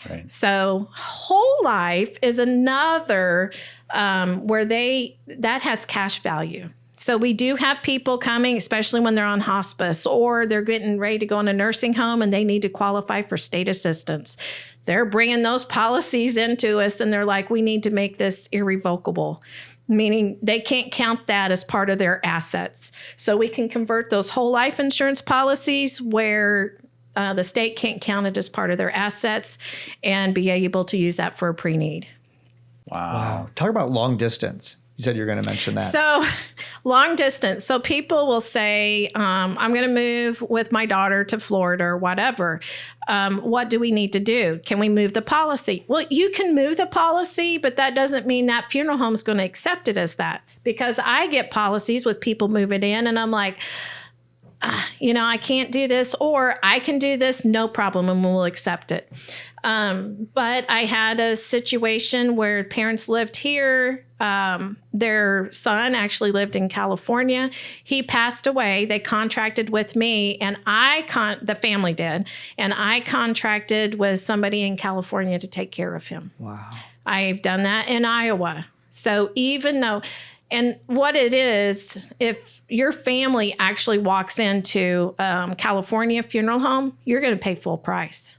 Right. So whole life is another where that has cash value. So we do have people coming, especially when they're on hospice or they're getting ready to go in a nursing home and they need to qualify for state assistance. They're bringing those policies into us and they're like, we need to make this irrevocable, meaning they can't count that as part of their assets. So we can convert those whole life insurance policies where the state can't count it as part of their assets and be able to use that for a pre-need. Wow. Talk about long distance. You said you're going to mention that. So long distance. So people will say, I'm going to move with my daughter to Florida or whatever. What do we need to do? Can we move the policy? Well, you can move the policy, but that doesn't mean that funeral home is going to accept it as that, because I get policies with people moving in and I'm like, I can't do this, or I can do this, no problem, and we'll accept it. But I had a situation where parents lived here. Their son actually lived in California. He passed away. They contracted with me, and the family did, and I contracted with somebody in California to take care of him. Wow. I've done that in Iowa. So even though, and what it is, if your family actually walks into California funeral home, you're going to pay full price.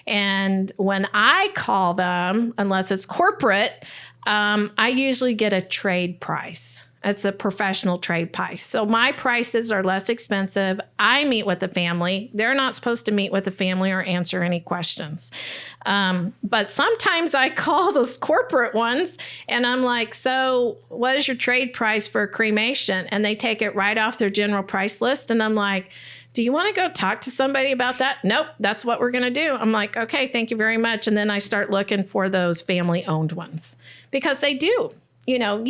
And when I call them, unless it's corporate, I usually get a trade price. It's a professional trade price. So my prices are less expensive. I meet with the family. They're not supposed to meet with the family or answer any questions. But sometimes I call those corporate ones and I'm like, so what is your trade price for a cremation? And they take it right off their general price list. And I'm like, do you want to go talk to somebody about that? Nope, that's what we're going to do. I'm like, okay, thank you very much. And then I start looking for those family owned ones because they do. You know,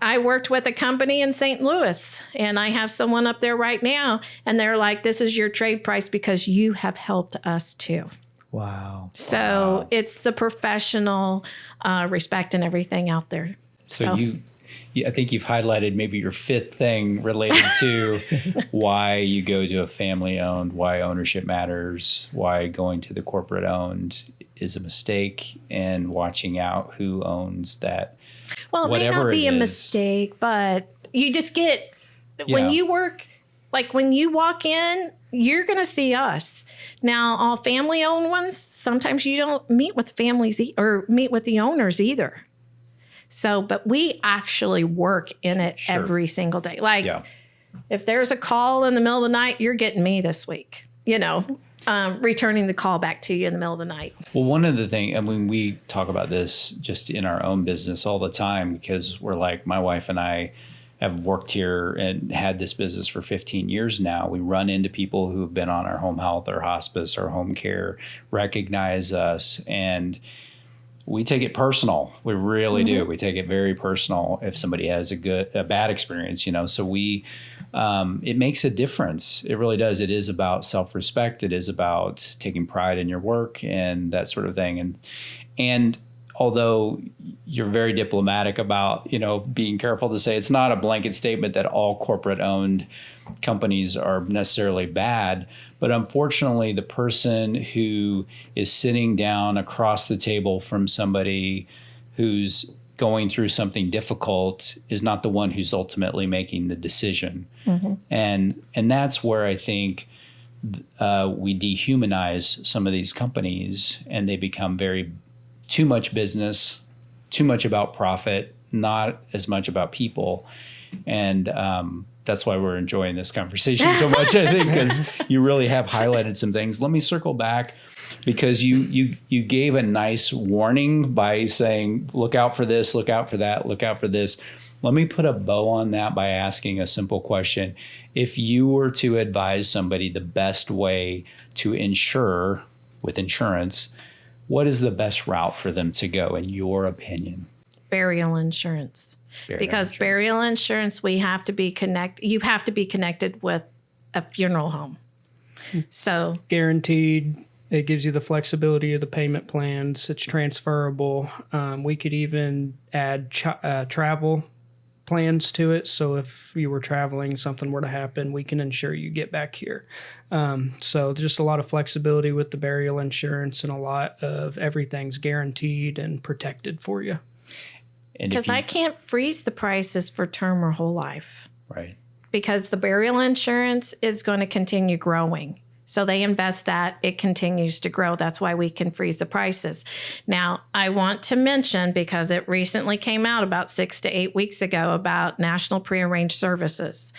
I worked with a company in St. Louis and I have someone up there right now and they're like, this is your trade price because you have helped us too. Wow. So it's the professional respect and everything out there. So I think you've highlighted maybe your fifth thing related to why you go to a family owned, why ownership matters, why going to the corporate owned is a mistake, and watching out who owns that. Well, it may not be a mistake, but you just get, when you work, like when you walk in, you're going to see us. Now, all family owned ones, sometimes you don't meet with families or meet with the owners either. So, but we actually work in it every single day. Like if there's a call in the middle of the night, you're getting me this week, you know, returning the call back to you in the middle of the night. Well, one of the things, I mean, we talk about this just in our own business all the time because we're like, my wife and I have worked here and had this business for 15 years now. We run into people who have been on our home health or hospice or home care, recognize us, and we take it personal. We really do. We take it very personal if somebody has a bad experience, you know. So it makes a difference. It really does. It is about self-respect. It is about taking pride in your work and that sort of thing. And although you're very diplomatic about, you know, being careful to say it's not a blanket statement that all corporate owned companies are necessarily bad, but unfortunately the person who is sitting down across the table from somebody who's going through something difficult is not the one who's ultimately making the decision. And that's where I think we dehumanize some of these companies and they become too much business, too much about profit, not as much about people. And that's why we're enjoying this conversation so much, I think, because you really have highlighted some things. Let me circle back because you gave a nice warning by saying, look out for this, look out for that, look out for this. Let me put a bow on that by asking a simple question. If you were to advise somebody the best way to insure with insurance, what is the best route for them to go, in your opinion? Burial insurance. Burial insurance, we have to be you have to be connected with a funeral home. So guaranteed. It gives you the flexibility of the payment plans. It's transferable. We could even add travel plans to it. So if you were traveling, something were to happen, we can ensure you get back here. So just a lot of flexibility with the burial insurance, and a lot of everything's guaranteed and protected for you. Because I can't freeze the prices for term or whole life. Right. Because the burial insurance is going to continue growing. So they invest that, it continues to grow. That's why we can freeze the prices. Now, I want to mention, because it recently came out about 6 to 8 weeks ago, about national prearranged services,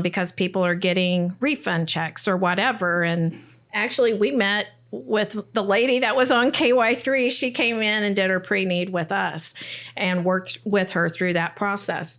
because people are getting refund checks or whatever. And actually, we met with the lady that was on KY3. She came in and did her pre-need with us and worked with her through that process.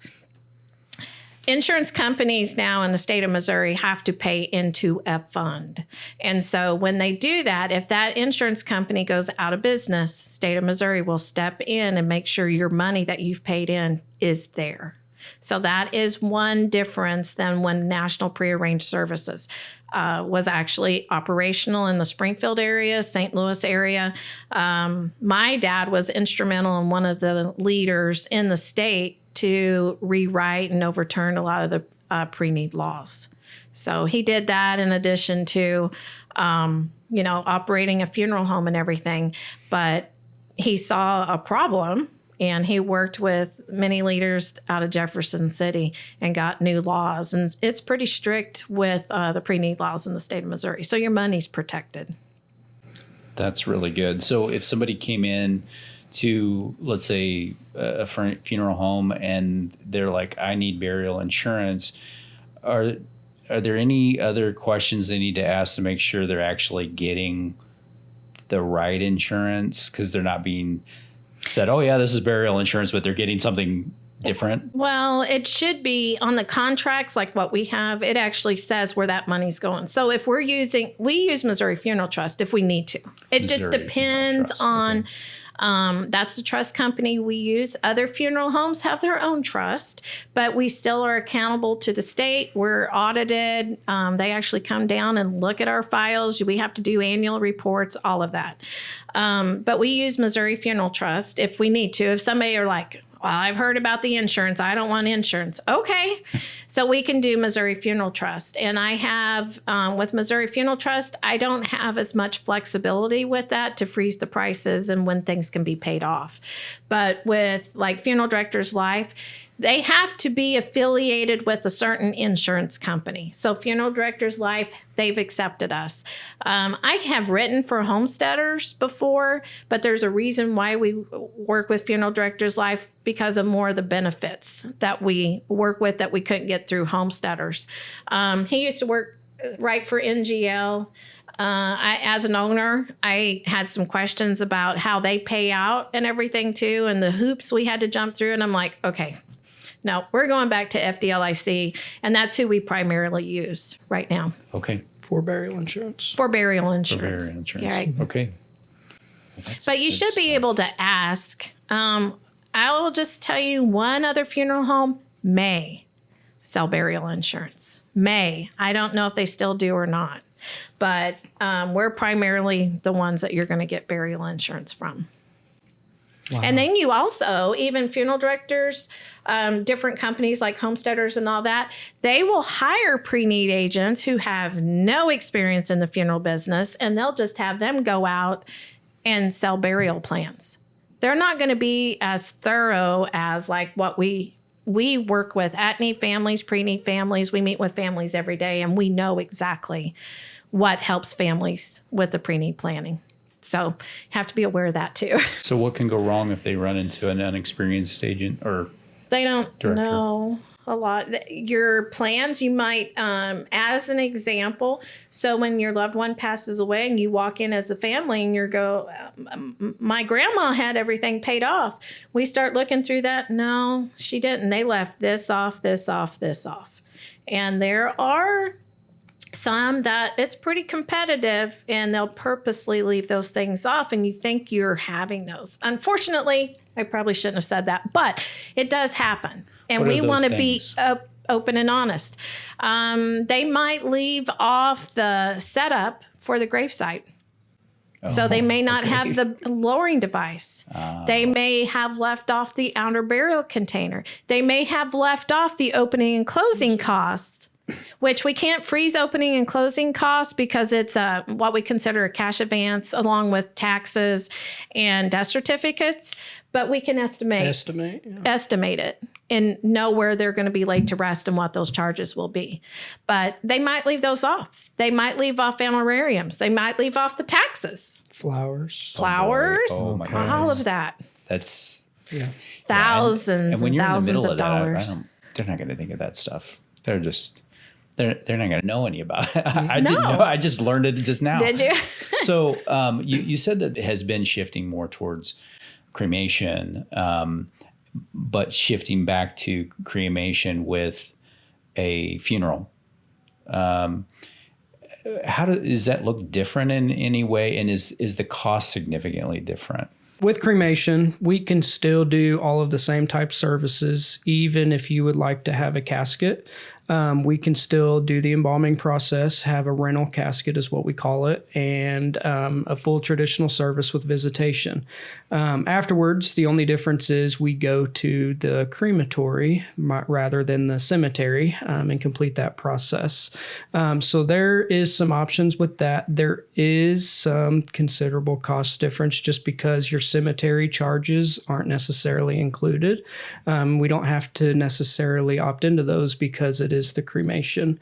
Insurance companies now in the state of Missouri have to pay into a fund. And so when they do that, if that insurance company goes out of business, state of Missouri will step in and make sure your money that you've paid in is there. So that is one difference than when National Prearranged Services was actually operational in the Springfield area, St. Louis area. My dad was instrumental and one of the leaders in the state to rewrite and overturn a lot of the pre-need laws. So he did that in addition to, operating a funeral home and everything. But he saw a problem And he worked with many leaders out of Jefferson City and got new laws. And it's pretty strict with the pre-need laws in the state of Missouri. So your money's protected. That's really good. So if somebody came in to, let's say, a funeral home and they're like, I need burial insurance, are there any other questions they need to ask to make sure they're actually getting the right insurance? Because they're not being said, oh, yeah, this is burial insurance, but they're getting something different? Well, it should be on the contracts like what we have. It actually says where that money's going. So if we use Missouri Funeral Trust if we need to. It Missouri just depends on, that's the trust company we use. Other funeral homes have their own trust, but we still are accountable to the state. We're audited. They actually come down and look at our files. We have to do annual reports, all of that. But we use Missouri Funeral Trust if we need to. If somebody are like, well, I've heard about the insurance, I don't want insurance. Okay. So we can do Missouri Funeral Trust. And I have, with Missouri Funeral Trust, I don't have as much flexibility with that to freeze the prices and when things can be paid off. But with like Funeral Directors Life, they have to be affiliated with a certain insurance company. So Funeral Directors Life, they've accepted us. I have written for homesteaders before, but there's a reason why we work with Funeral Directors Life because of more of the benefits that we work with that we couldn't get through homesteaders. He used to work right for NGL. As an owner, I had some questions about how they pay out and everything too, and the hoops we had to jump through. And I'm like, okay, no, we're going back to FDLIC, and that's who we primarily use right now. Okay. For burial insurance. For burial insurance. For burial insurance. Yeah, right. Okay. But you should be able to ask. I'll just tell you one other funeral home may sell burial insurance. May. I don't know if they still do or not. But we're primarily the ones that you're going to get burial insurance from. Wow. And then you also, even funeral directors, different companies like homesteaders and all that, they will hire pre-need agents who have no experience in the funeral business, and they'll just have them go out and sell burial plans. They're not going to be as thorough as like what we work with at-need families, pre-need families. We meet with families every day, and we know exactly what helps families with the pre-need planning. So you have to be aware of that too. So what can go wrong if they run into an inexperienced agent or they don't director? know a lot. Your plans, you might, as an example, so when your loved one passes away and you walk in as a family and you go, my grandma had everything paid off. We start looking through that. No, she didn't. They left this off, this off, this off. And there are some that it's pretty competitive and they'll purposely leave those things off and you think you're having those. Unfortunately, I probably shouldn't have said that, but it does happen. And we want to be open and honest. They might leave off the setup for the gravesite. So they may not have the lowering device. They may have left off the outer burial container. They may have left off the opening and closing costs, which we can't freeze opening and closing costs because it's what we consider a cash advance along with taxes and death certificates. But we can estimate it and know where they're going to be laid to rest and what those charges will be. But they might leave those off. They might leave off honorariums. They might leave off the taxes. Flowers. Oh my goodness. All of that. That's thousands and when and you're thousands in the middle of that, dollars. they're not going to think of that stuff. They're not going to know any about it. I No. didn't know. I just learned it just now. Did you? So you said that it has been shifting more towards cremation, but shifting back to cremation with a funeral. How does that look different in any way? And is the cost significantly different? With cremation, we can still do all of the same type services, even if you would like to have a casket. we can still do the embalming process, have a rental casket is what we call it, and a full traditional service with visitation. Afterwards, the only difference is we go to the crematory rather than the cemetery and complete that process. So there is some options with that. There is some considerable cost difference just because your cemetery charges aren't necessarily included. We don't have to necessarily opt into those because it is the cremation.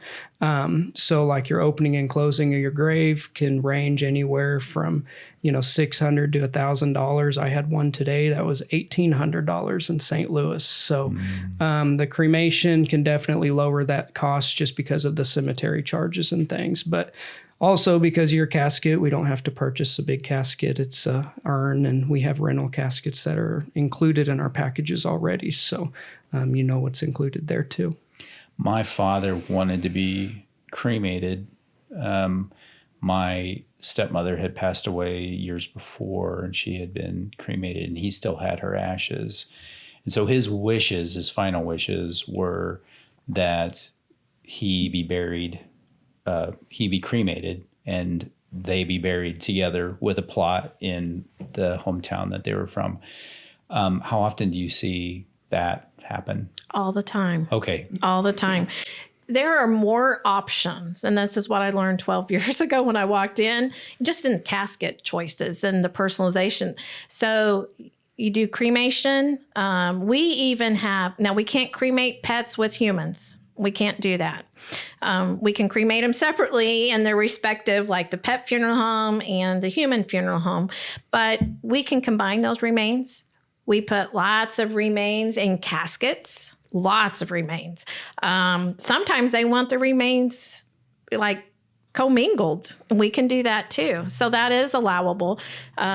So like your opening and closing of your grave can range anywhere from, $600 to $1,000. I had one today that was $1,800 in St. Louis. So the cremation can definitely lower that cost just because of the cemetery charges and things. But also because of your casket, we don't have to purchase a big casket. It's a urn, and we have rental caskets that are included in our packages already. So what's included there too. My father wanted to be cremated. My stepmother had passed away years before, and she had been cremated, and he still had her ashes. And so his final wishes were that he be buried, he be cremated, and they be buried together with a plot in the hometown that they were from. How often do you see that happen? All the time. Okay. All the time. There are more options, and this is what I learned 12 years ago when I walked in, just in casket choices and the personalization. So you do cremation. We even have, now we can't cremate pets with humans. We can't do that. We can cremate them separately in their respective, like the pet funeral home and the human funeral home, but we can combine those remains. We put lots of remains in caskets. Lots of remains. Sometimes they want the remains like commingled, and we can do that too. So that is allowable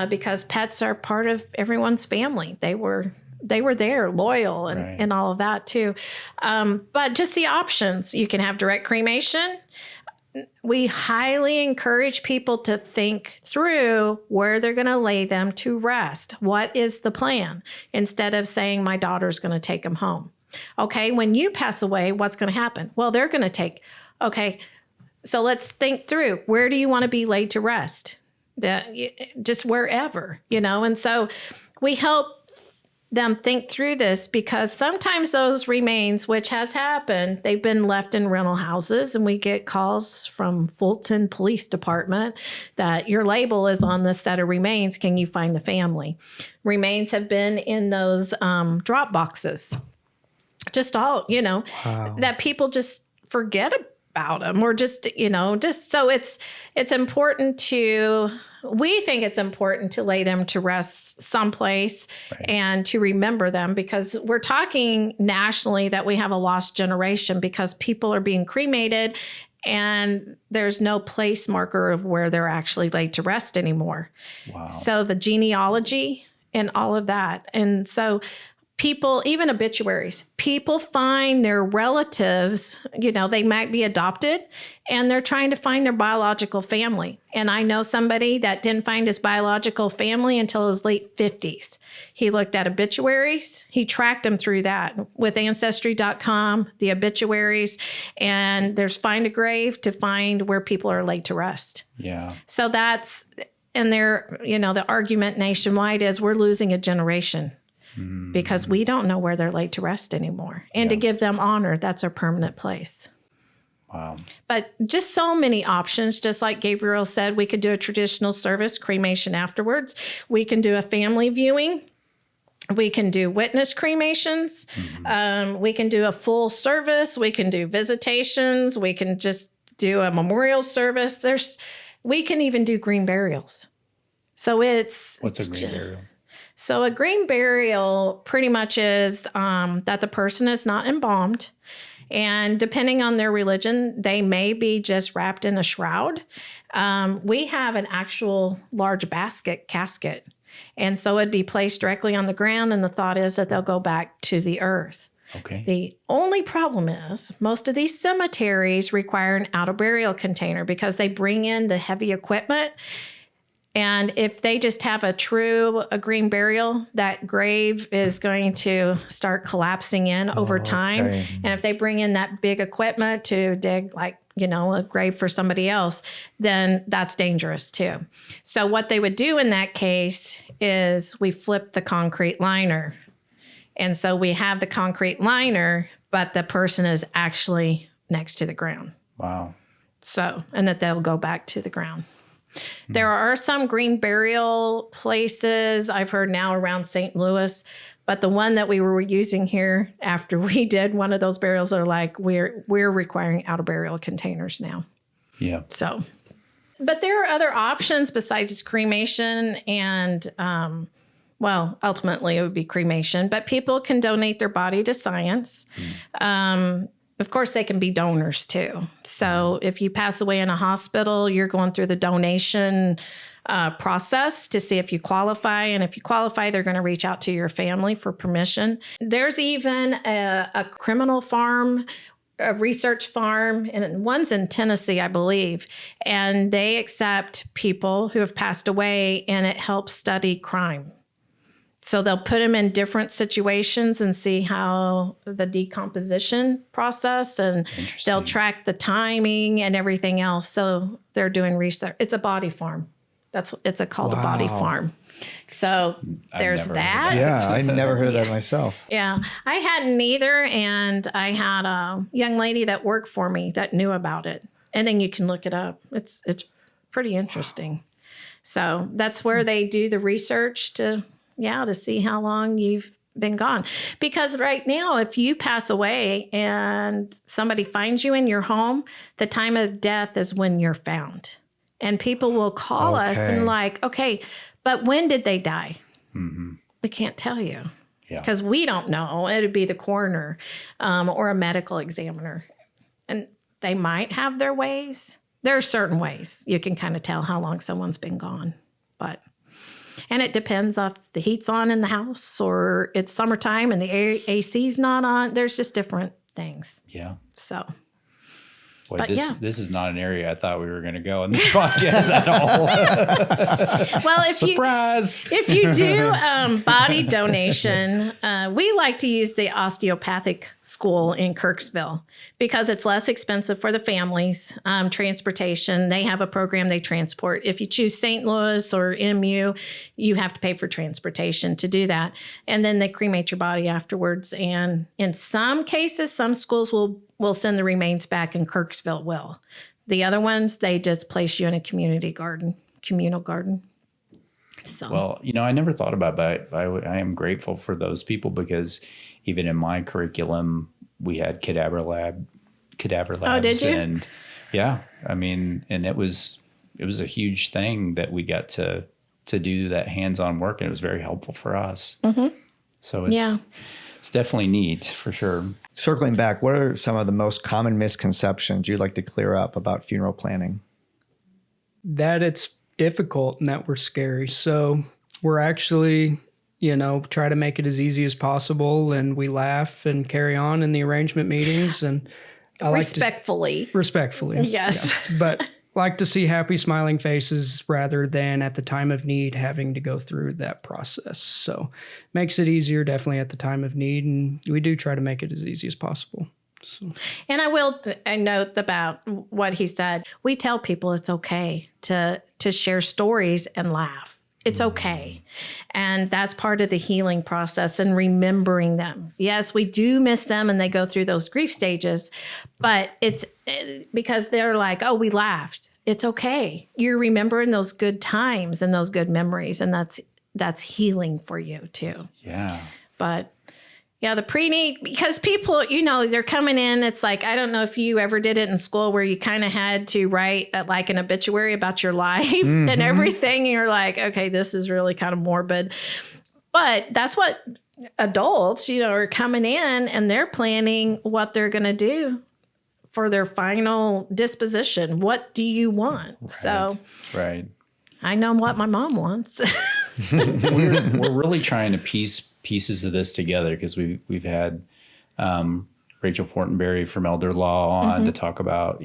because pets are part of everyone's family. They were there, loyal, and, right. and all of that too. But just the options. You can have direct cremation. We highly encourage people to think through where they're going to lay them to rest. What is the plan? Instead of saying, my daughter's going to take them home. Okay, when you pass away, what's going to happen? Well, they're going to take, okay, so let's think through. Where do you want to be laid to rest? Just wherever, and so we help them think through this because sometimes those remains, which has happened, they've been left in rental houses, and we get calls from Fulton Police Department that your label is on this set of remains. Can you find the family? Remains have been in those drop boxes. Just all, Wow. that people just forget about them, or just so it's important we think it's important to lay them to rest someplace, right, and to remember them, because we're talking nationally that we have a lost generation because people are being cremated and there's no place marker of where they're actually laid to rest anymore. Wow. So the genealogy and all of that. And so people, even obituaries, people find their relatives, they might be adopted, and they're trying to find their biological family. And I know somebody that didn't find his biological family until his late 50s. He looked at obituaries. He tracked them through that with Ancestry.com, the obituaries, and there's Find a Grave to find where people are laid to rest. Yeah. So that's, and the argument nationwide is we're losing a generation. Because we don't know where they're laid to rest anymore. And to give them honor, that's our permanent place. Wow. But just so many options. Just like Gabriel said, we could do a traditional service, cremation afterwards. We can do a family viewing. We can do witness cremations. We can do a full service. We can do visitations. We can just do a memorial service. We can even do green burials. So What's a green burial? So a green burial pretty much is that the person is not embalmed. And depending on their religion, they may be just wrapped in a shroud. We have an actual large casket. And so it'd be placed directly on the ground. And the thought is that they'll go back to the earth. Okay. The only problem is most of these cemeteries require an auto burial container because they bring in the heavy equipment. And if they just have a green burial, that grave is going to start collapsing in over time. Okay. And if they bring in that big equipment to dig a grave for somebody else, then that's dangerous too. So what they would do in that case is we flip the concrete liner. And so we have the concrete liner, but the person is actually next to the ground. Wow. So, and that they'll go back to the ground. There are some green burial places I've heard now around St. Louis, but the one that we were using here after we did one of those burials are like, we're requiring outer burial containers now. Yeah. So, but there are other options besides cremation and, ultimately it would be cremation, but people can donate their body to science. Of course, they can be donors too. So if you pass away in a hospital, you're going through the donation process to see if you qualify. And if you qualify, they're going to reach out to your family for permission. There's even a criminal farm, a research farm, and one's in Tennessee, I believe. And they accept people who have passed away, and it helps study crime. So they'll put them in different situations and see how the decomposition process, and they'll track the timing and everything else. So they're doing research. It's a body farm. It's called a body farm. So there's that. Yeah, I never heard of that myself. Yeah, I hadn't either. And I had a young lady that worked for me that knew about it. And then you can look it up. It's pretty interesting. So that's where they do the research to see how long you've been gone. Because right now, if you pass away and somebody finds you in your home, the time of death is when you're found. And people will call us and okay, but when did they die? Mm-hmm. We can't tell you. Because we don't know. It would be the coroner or a medical examiner. And they might have their ways. There are certain ways you can kind of tell how long someone's been gone. And it depends if the heat's on in the house or it's summertime and the AC's not on. There's just different things. Yeah. So. Boy, this is not an area I thought we were going to go in this podcast at all. Well, Surprise! If you do body donation, we like to use the osteopathic school in Kirksville because it's less expensive for the families. Transportation, they have a program they transport. If you choose St. Louis or MU, you have to pay for transportation to do that. And then they cremate your body afterwards. And in some cases, some schools will send the remains back, and Kirksville will. The other ones, they just place you in a communal garden. So. Well, I never thought about that. I am grateful for those people because even in my curriculum, we had cadaver labs. Oh, did you? And and it was a huge thing that we got to do that hands-on work, and it was very helpful for us. Mm-hmm. So it's definitely neat for sure. Circling back, what are some of the most common misconceptions you'd like to clear up about funeral planning? That it's difficult and that we're scary. So we're actually, try to make it as easy as possible, and we laugh and carry on in the arrangement meetings. And I respectfully. Yes. Yeah. But like to see happy, smiling faces rather than at the time of need having to go through that process. So makes it easier definitely at the time of need. And we do try to make it as easy as possible. So. And I will note about what he said. We tell people it's okay to share stories and laugh. It's okay. And that's part of the healing process and remembering them. Yes, we do miss them and they go through those grief stages, but it's because they're like, oh, we laughed. It's okay. You're remembering those good times and those good memories. And that's healing for you too. Yeah. But the pre-need, because people, they're coming in. It's like, I don't know if you ever did it in school where you kind of had to write like an obituary about your life and everything. And you're like, okay, this is really kind of morbid. But that's what adults, are coming in and they're planning what they're going to do for their final disposition. What do you want? Right. So right. I know what my mom wants. We're really trying to piece pieces of this together because we've had Rachel Fortenberry from Elder Law on to talk about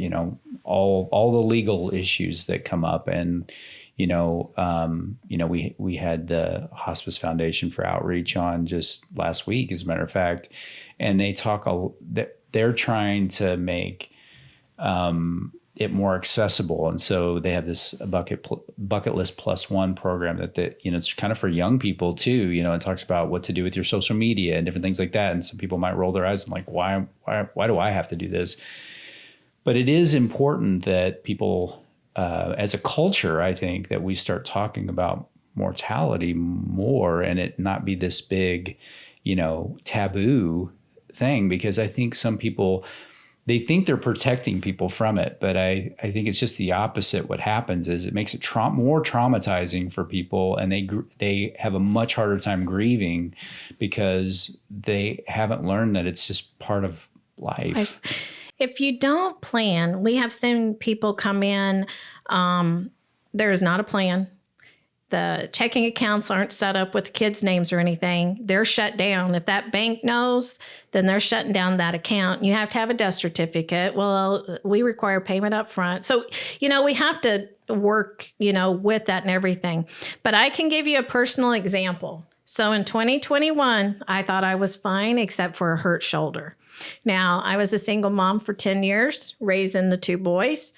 all the legal issues that come up, and We had the Hospice Foundation for Outreach on just last week, as a matter of fact, and they they're trying to make it more accessible, and so they have this bucket list +1 program that it's kind of for young people too. It talks about what to do with your social media and different things like that. And some people might roll their eyes and like, why do I have to do this? But it is important that people, as a culture, I think that we start talking about mortality more, and it not be this big, taboo thing, because I think some people, they think they're protecting people from it, but I think it's just the opposite. What happens is it makes it more traumatizing for people, and they have a much harder time grieving because they haven't learned that it's just part of life. If you don't plan, we have seen people come in, there is not a plan. The checking accounts aren't set up with the kids' names or anything. They're shut down. If that bank knows, then they're shutting down that account. You have to have a death certificate. Well, we require payment up front. So, we have to work, with that and everything. But I can give you a personal example. So in 2021, I thought I was fine except for a hurt shoulder. Now, I was a single mom for 10 years, raising the 2 boys.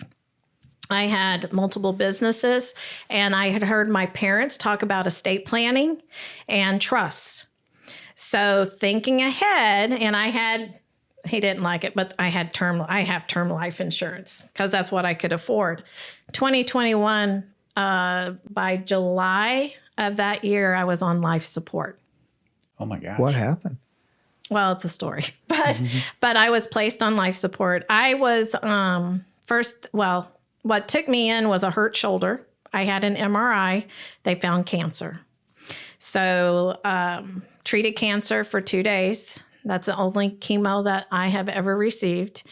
I had multiple businesses, and I had heard my parents talk about estate planning and trusts. So thinking ahead, and he didn't like it, but I have term life insurance because that's what I could afford. 2021, by July of that year, I was on life support. Oh my gosh. What happened? Well, it's a story, but I was placed on life support. I was what took me in was a hurt shoulder. I had an MRI. They found cancer. So treated cancer for 2 days. That's the only chemo that I have ever received.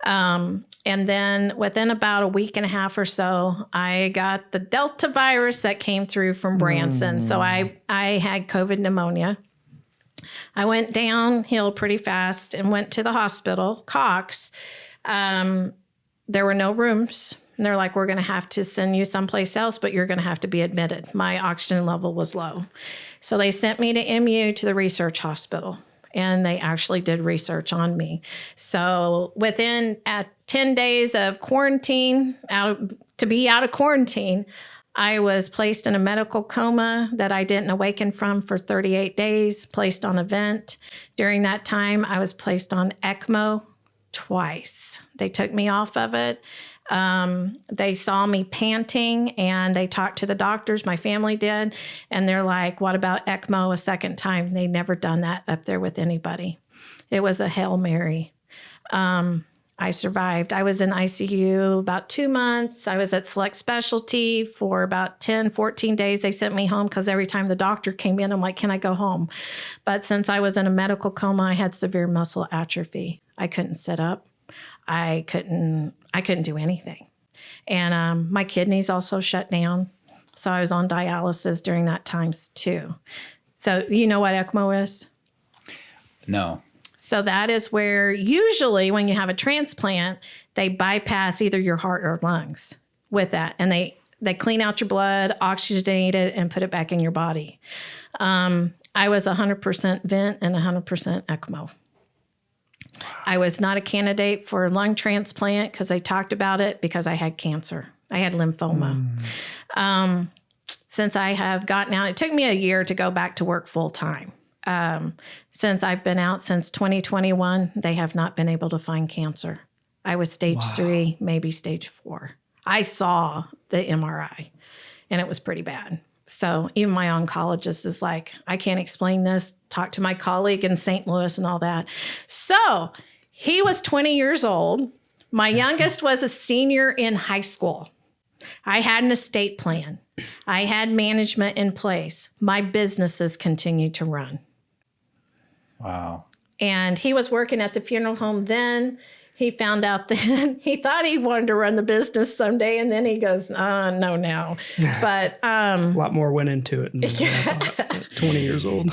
And then within about a week and a half or so, I got the Delta virus that came through from Branson. So I had COVID pneumonia. I went downhill pretty fast and went to the hospital, Cox. There were no rooms. And they're like, we're going to have to send you someplace else, but you're going to have to be admitted. My oxygen level was low. So they sent me to MU to the research hospital, and they actually did research on me. So within 10 days of quarantine, to be out of quarantine, I was placed in a medical coma that I didn't awaken from for 38 days, placed on a vent. During that time, I was placed on ECMO twice. They took me off of it. They saw me panting, and they talked to the doctors, my family did, and they're like, what about ECMO a second time? They'd never done that up there with anybody. It was a Hail Mary. I survived. I was in ICU about 2 months. I was at select specialty for about 10, 14 days. They sent me home because every time the doctor came in, I'm like, can I go home? But since I was in a medical coma, I had severe muscle atrophy. I couldn't sit up. I couldn't do anything. And my kidneys also shut down. So I was on dialysis during that time too. So you know what ECMO is? No. So that is where usually when you have a transplant, they bypass either your heart or lungs with that. And they clean out your blood, oxygenate it, and put it back in your body. I was 100% vent and 100% ECMO. I was not a candidate for a lung transplant because they talked about it because I had cancer. I had lymphoma. Since I have gotten out, it took me a year to go back to work full time. Since I've been out since 2021, they have not been able to find cancer. I was stage 3, maybe stage 4. I saw the MRI, and it was pretty bad. So even my oncologist is like, I can't explain this. Talk to my colleague in St. Louis and all that. So he was 20 years old. My youngest was a senior in high school. I had an estate plan. I had management in place. My businesses continued to run. Wow. And he was working at the funeral home then. he found out that he thought he wanted to run the business someday, and then he goes, no, no. But A lot more went into it than I thought at 20 years old.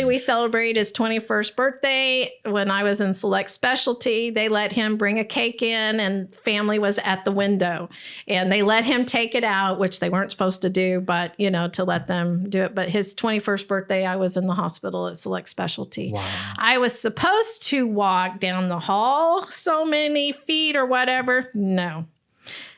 we celebrated his 21st birthday when I was in Select Specialty. They let him bring a cake in, and family was at the window. And they let him take it out, which they weren't supposed to do, but, to let them do it. But his 21st birthday, I was in the hospital at Select Specialty. Wow. I was supposed to walk down the hall so many feet or whatever. No.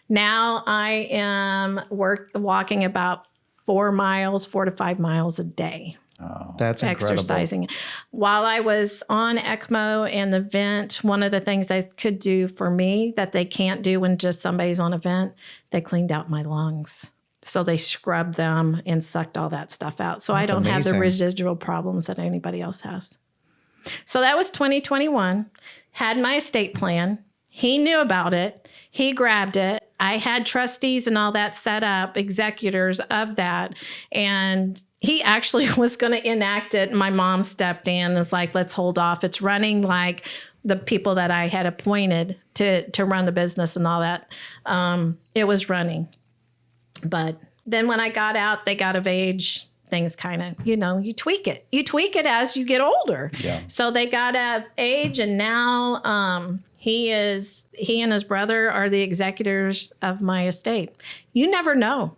Now I am walking about 4 to 5 miles a day. Oh, That's incredible. Exercising. While I was on ECMO and the vent, one of the things they could do for me that they can't do when just somebody's on a vent, they cleaned out my lungs. So they scrubbed them and sucked all that stuff out. So I don't have the residual problems that anybody else has. So that was 2021. Had my estate plan. He knew about it. He grabbed it. I had trustees and all that set up, executors of that. And he actually was going to enact it. My mom stepped in and was like, let's hold off. It's running like the people that I had appointed to run the business and all that. It was running. But then when I got out, they got of age. Things kind of, you tweak it. You tweak it as you get older. Yeah. So they got of age, and now he and his brother are the executors of my estate. You never know.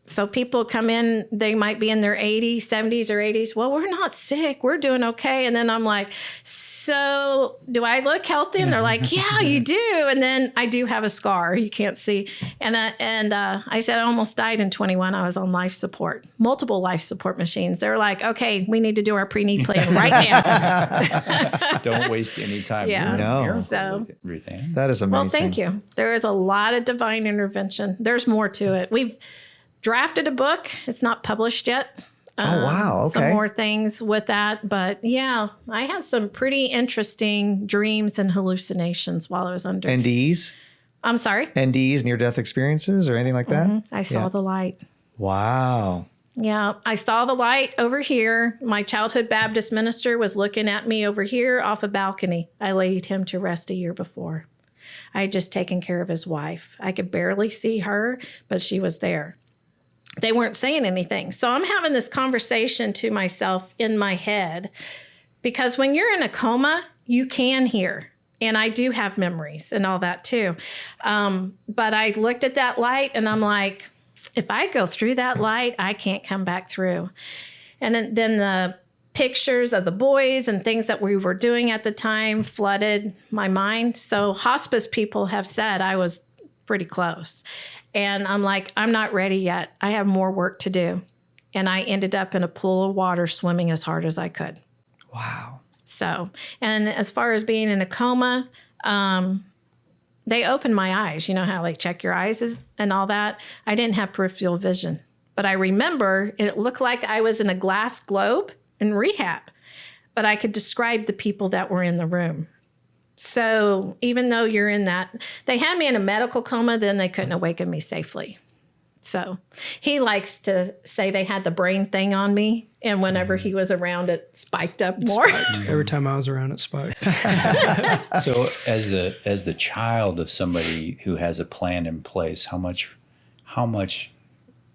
So people come in, they might be in their 80s, 70s, or 80s. Well, we're not sick. We're doing okay. And then I'm like, so do I look healthy? And they're like, yeah, you do. And then I do have a scar. You can't see. And I said I almost died in 21. I was on life support, multiple life support machines. They're like, okay, we need to do our pre-need plan right now. Don't waste any time. Yeah. No. So Ruth Ann. That is amazing. well, thank you. There is a lot of divine intervention. There's more to it. We've drafted a book. It's not published yet. Oh, wow. Okay. Some more things with that. But yeah, I had some pretty interesting dreams and hallucinations while I was under. NDEs? I'm sorry? NDEs, near-death experiences or anything like that? I saw the light. Wow. Yeah, I saw the light over here. My childhood Baptist minister was looking at me over here off a balcony. I laid him to rest a year before. I had just taken care of his wife. I could barely see her, but she was there. They weren't saying anything. So I'm having this conversation to myself in my head, because when you're in a coma, you can hear. And I do have memories and all that too. But I looked at that light and I'm like, if I go through that light, I can't come back through. And then the pictures of the boys and things that we were doing at the time flooded my mind. So hospice people have said I was pretty close. And I'm like, I'm not ready yet. I have more work to do. And I ended up in a pool of water swimming as hard as I could. Wow. So, and as far as being in a coma, they opened my eyes. You know how they check your eyes and all that? I didn't have peripheral vision. But I remember it looked like I was in a glass globe in rehab. But I could describe the people that were in the room. So even though you're in that, they had me in a medical coma, then they couldn't awaken me safely. So he likes to say they had the brain thing on me. And whenever he was around, it spiked up more. Every time I was around, it spiked. So as the child of somebody who has a plan in place, how much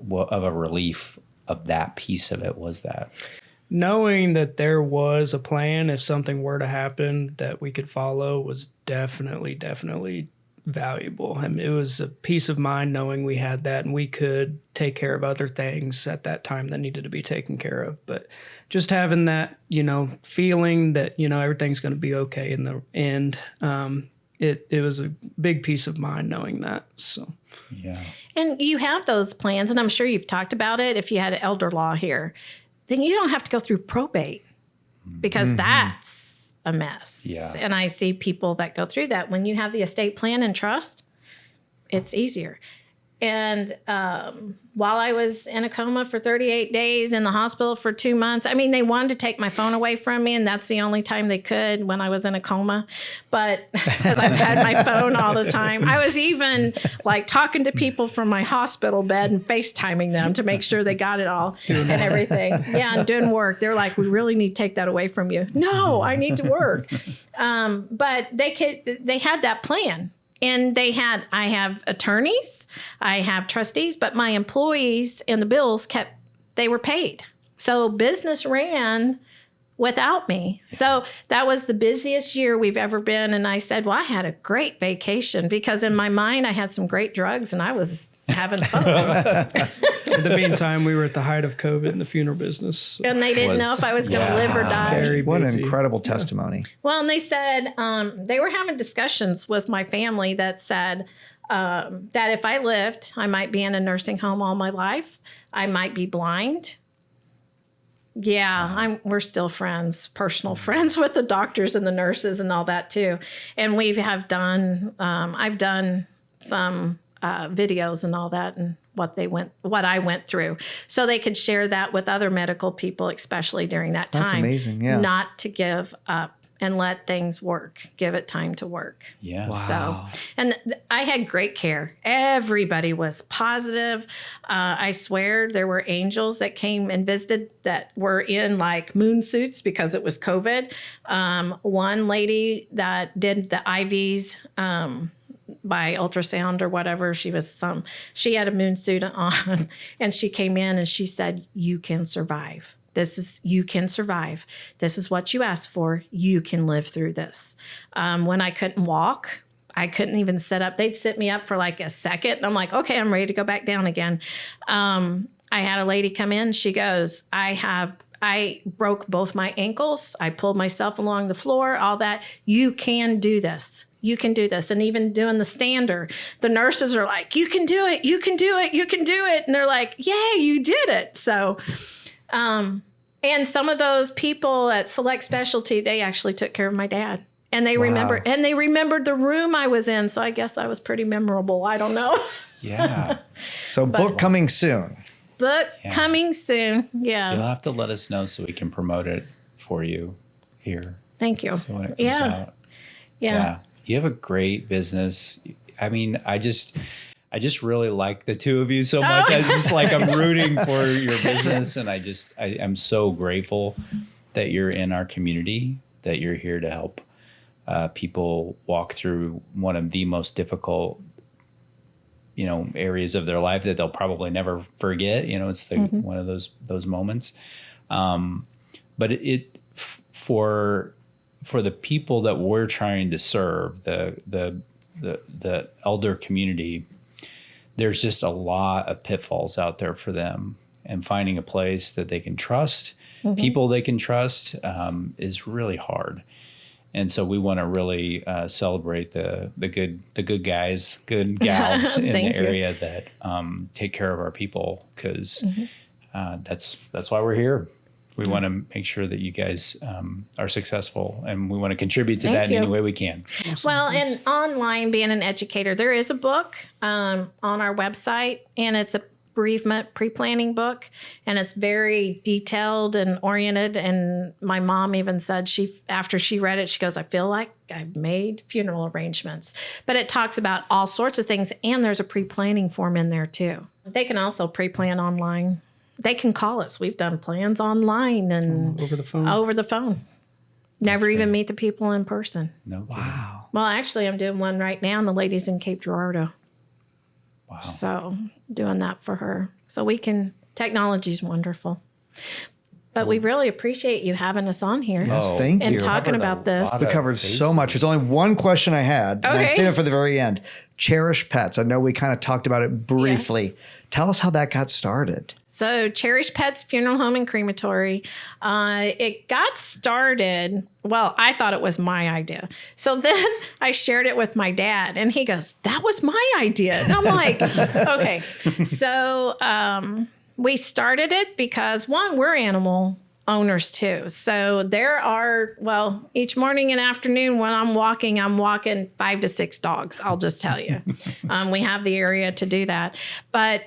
of a relief of that piece of it was that? Knowing that there was a plan, if something were to happen, that we could follow was definitely valuable. I mean, it was a peace of mind knowing we had that and we could take care of other things at that time that needed to be taken care of. But just having that, feeling that, everything's going to be okay in the end, it was a big peace of mind knowing that. So, yeah. And you have those plans, and I'm sure you've talked about it. If you had elder law here, then you don't have to go through probate, because that's a mess. Yeah. And I see people that go through that. When you have the estate plan and trust, it's easier. And while I was in a coma for 38 days, in the hospital for 2 months, I mean, they wanted to take my phone away from me, and that's the only time they could, when I was in a coma. But because I've had my phone all the time, I was even like talking to people from my hospital bed and FaceTiming them to make sure they got it all and everything. Yeah, and doing work. They're like, we really need to take that away from you. No, I need to work. But they had that plan. And I have attorneys, I have trustees, but my employees and the bills they were paid. So business ran without me. So that was the busiest year we've ever been. And I said, well, I had a great vacation, because in my mind, I had some great drugs and I was having fun. In the meantime, we were at the height of COVID in the funeral business. And they didn't know if I was going to live or die. Very What an busy. incredible testimony. Well, and they said, they were having discussions with my family that said that if I lived, I might be in a nursing home all my life. I might be blind. Yeah, we're still friends, personal friends with the doctors and the nurses and all that too. And I've done some videos and all that, and what I went through, so they could share that with other medical people, especially during that time. That's amazing. Yeah. Not to give up and let things work. Give it time to work. Yeah. Wow. So, and I had great care. Everybody was positive. I swear there were angels that came and visited that were in like moon suits because it was COVID. One lady that did the IVs, by ultrasound or whatever, she had a moon suit on, and she came in and she said, you can survive. You can survive. This is what you asked for. You can live through this. When I couldn't walk, I couldn't even sit up. They'd sit me up for like a second, and I'm like, okay, I'm ready to go back down again. I had a lady come in. She goes, I broke both my ankles. I pulled myself along the floor, all that. You can do this. You can do this. And even doing the stander, the nurses are like, you can do it. You can do it. You can do it. And they're like, yay, you did it. So, and some of those people at Select Specialty, they actually took care of my dad. And they remembered the room I was in. So I guess I was pretty memorable. I don't know. Yeah. So book coming soon. Book coming soon. Yeah. You'll have to let us know so we can promote it for you here. Thank you. So when it comes out. Yeah. You have a great business. I mean, I just really like the two of you so much. I'm rooting for your business, and I'm so grateful that you're in our community, that you're here to help people walk through one of the most difficult, areas of their life that they'll probably never forget. It's one of those moments. But for the people that we're trying to serve, the elder community, there's just a lot of pitfalls out there for them, and finding a place that they can trust, people they can trust, is really hard. And so we want to really celebrate the good guys, good gals in the area that take care of our people, because that's why we're here. We want to make sure that you guys are successful, and we want to contribute to that in any way we can. Well, and online, being an educator, there is a book on our website, and it's a bereavement pre-planning book, and it's very detailed and oriented. And my mom even said, after she read it, she goes, I feel like I've made funeral arrangements. But it talks about all sorts of things, and there's a pre-planning form in there too. They can also pre-plan online. They can call us. We've done plans online and Over the phone. Never even meet the people in person. No. Wow. Well, actually, I'm doing one right now, and the lady's in Cape Girardeau. Wow. So doing that for her. So technology's wonderful. But we really appreciate you having us on here. Yes, thank you. And talking about this. We covered so much. There's only one question I had, and I'm saving it for the very end. Cherish Pets. I know we kind of talked about it briefly. Yes. Tell us how that got started. So Cherish Pets Funeral Home and Crematory, it got started, well, I thought it was my idea. So then I shared it with my dad, and he goes, that was my idea. And I'm like, okay. So we started it because, one, we're animal owners too. So there are, well, each morning and afternoon when I'm walking 5 to 6 dogs. I'll just tell you. We have the area to do that. But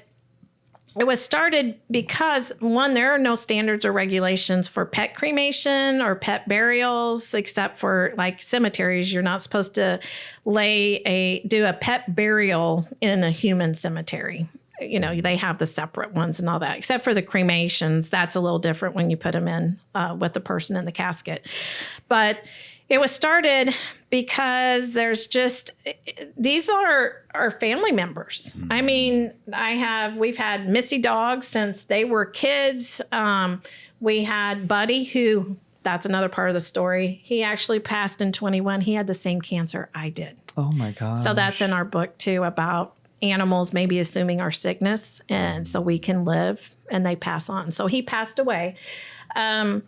it was started because, one, there are no standards or regulations for pet cremation or pet burials, except for like cemeteries. You're not supposed to do a pet burial in a human cemetery. You know, they have the separate ones and all that, except for the cremations. That's a little different when you put them in with the person in the casket. But it was started because these are our family members. I mean, we've had Missy dogs since they were kids. We had Buddy, that's another part of the story. He actually passed in 21. He had the same cancer I did. Oh my gosh. So that's in our book too, about animals maybe assuming our sickness and so we can live and they pass on. So he passed away. And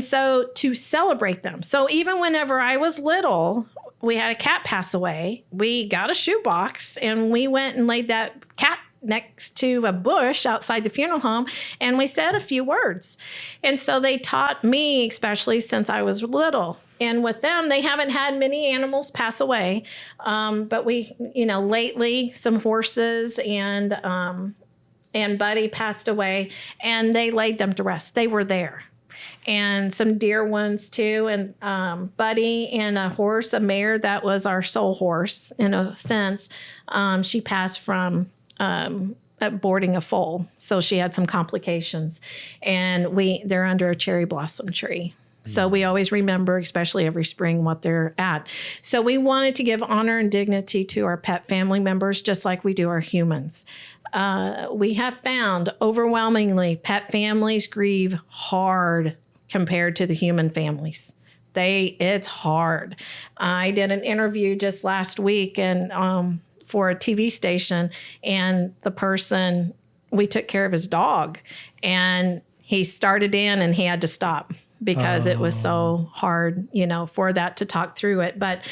so to celebrate them. So even whenever I was little, we had a cat pass away. We got a shoebox and we went and laid that cat next to a bush outside the funeral home, and we said a few words. And so they taught me, especially since I was little. And with them, they haven't had many animals pass away. But we, lately, some horses and Buddy passed away, and they laid them to rest. They were there. And some deer ones too, and Buddy and a horse, a mare that was our soul horse in a sense. She passed from boarding a foal, so she had some complications, and they're under a cherry blossom tree. So we always remember, especially every spring, what they're at. So we wanted to give honor and dignity to our pet family members, just like we do our humans. We have found overwhelmingly pet families grieve hard compared to the human families. It's hard. I did an interview just last week for a TV station, and the person, we took care of his dog, and he started in and he had to stop because it was so hard, for that to talk through it. But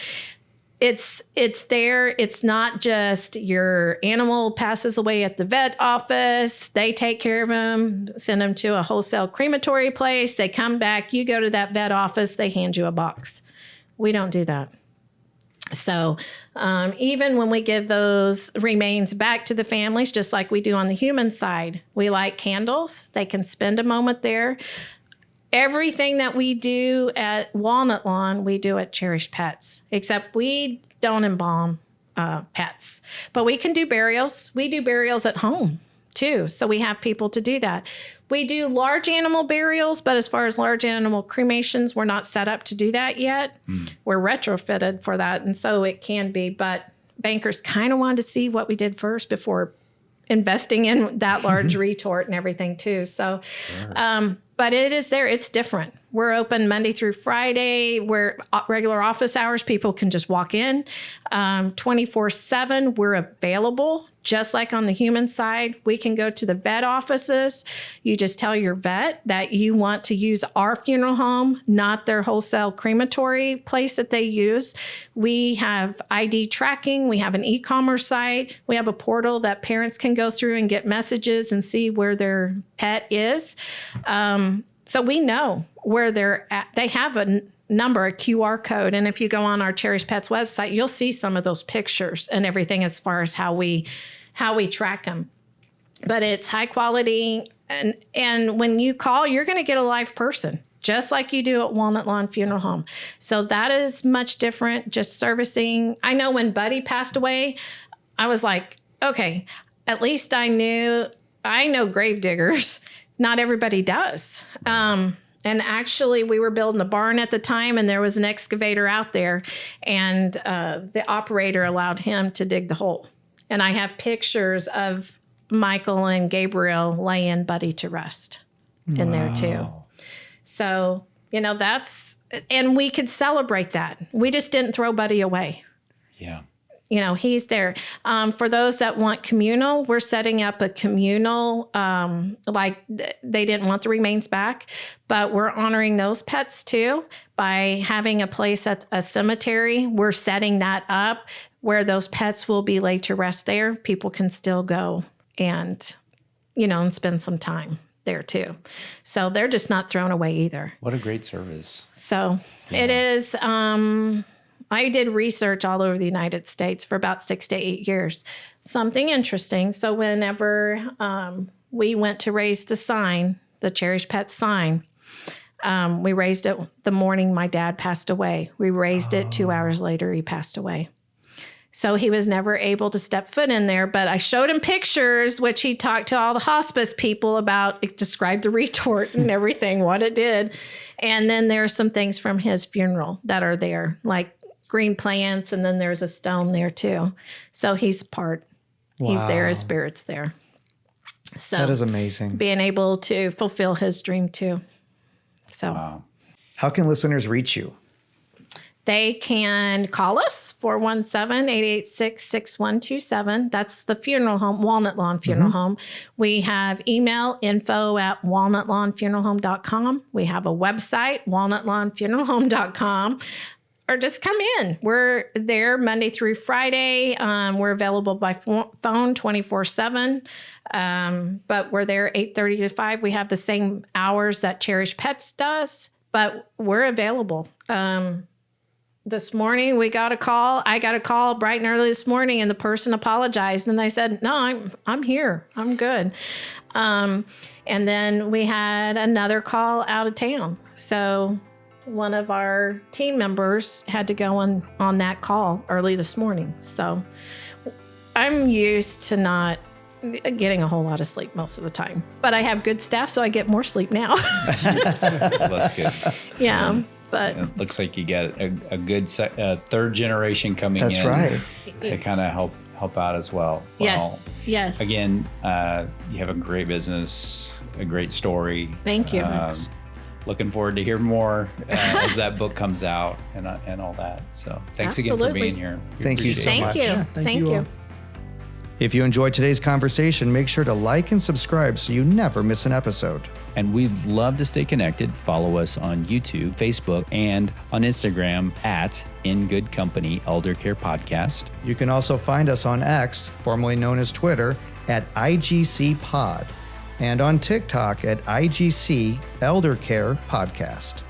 it's there. It's not just your animal passes away at the vet office. They take care of him, send him to a wholesale crematory place. They come back. You go to that vet office. They hand you a box. We don't do that. So even when we give those remains back to the families, just like we do on the human side, we light candles. They can spend a moment there. Everything that we do at Walnut Lawn, we do at Cherished Pets, except we don't embalm pets. But we can do burials. We do burials at home, too. So we have people to do that. We do large animal burials, but as far as large animal cremations, we're not set up to do that yet. We're retrofitted for that, and so it can be. But bankers kind of wanted to see what we did first before investing in that large retort and everything, too. So, but it is there. It's different. We're open Monday through Friday. We're regular office hours. People can just walk in 24/7. We're available. Just like on the human side, we can go to the vet offices. You just tell your vet that you want to use our funeral home, not their wholesale crematory place that they use. We have ID tracking. We have an e-commerce site. We have a portal that parents can go through and get messages and see where their pet is. So we know where they're at. They have a number, a QR code. And if you go on our Cherished Pets website, you'll see some of those pictures and everything as far as how we track them. But it's high quality. And when you call, you're going to get a live person, just like you do at Walnut Lawn Funeral Home. So that is much different, just servicing. I know when Buddy passed away, I was like, okay, at least I know grave diggers. Not everybody does. And actually, we were building a barn at the time, and there was an excavator out there, and the operator allowed him to dig the hole. And I have pictures of Michael and Gabriel laying Buddy to rest in there, too. So, and we could celebrate that. We just didn't throw Buddy away. Yeah. He's there. For those that want communal, we're setting up a communal, like they didn't want the remains back, but we're honoring those pets too by having a place at a cemetery. We're setting that up where those pets will be laid to rest there. People can still go and, and spend some time. there too. So they're just not thrown away either. What a great service. So it is, I did research all over the United States for about 6 to 8 years. Something interesting. So whenever we went to raise the sign, the Cherished Pets sign, we raised it the morning my dad passed away. We raised it 2 hours later, he passed away. So he was never able to step foot in there, but I showed him pictures, which he talked to all the hospice people about. It described the retort and everything, what it did. And then there's some things from his funeral that are there, like green plants, and then there's a stone there too. So he's he's there, his spirit's there. So That is amazing. being able to fulfill his dream too. So Wow. How can listeners reach you? they can call us, 417-886-6127. That's the funeral home, Walnut Lawn Funeral Home. We have email info@walnutlawnfuneralhome.com. We have a website, walnutlawnfuneralhome.com. Or just come in. We're there Monday through Friday. We're available by phone 24/7. But we're there 8:30 to 5. We have the same hours that Cherished Pets does, but we're available. This morning we got a call. I got a call bright and early this morning, and the person apologized, and I said, "No, I'm here. I'm good." And then we had another call out of town. So one of our team members had to go on that call early this morning. So I'm used to not getting a whole lot of sleep most of the time, but I have good staff, so I get more sleep now. Well, that's good. Yeah. But It looks like you got a good third generation coming That's in. right. To kind of help out as well. yes. Again, you have a great business, a great story. Thank you. Looking forward to hear more as that book comes out and all that. So thanks again for Absolutely. being here. We Thank you appreciate so it. much. Thank you. Yeah, Thank you you. all. If you enjoyed today's conversation, make sure to like and subscribe so you never miss an episode. And we'd love to stay connected. Follow us on YouTube, Facebook, and on Instagram at In Good Company Elder Care Podcast. You can also find us on X, formerly known as Twitter, at IGC Pod, and on TikTok at IGC Elder Care Podcast.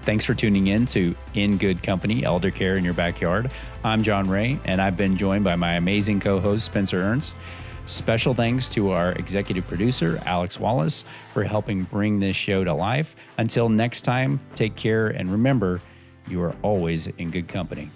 Thanks for tuning in to In Good Company Elder Care in Your Backyard. I'm John Ray, and I've been joined by my amazing co-host, Spencer Ernst. Special thanks to our executive producer, Alex Wallace, for helping bring this show to life. Until next time, take care, and remember, you are always in good company.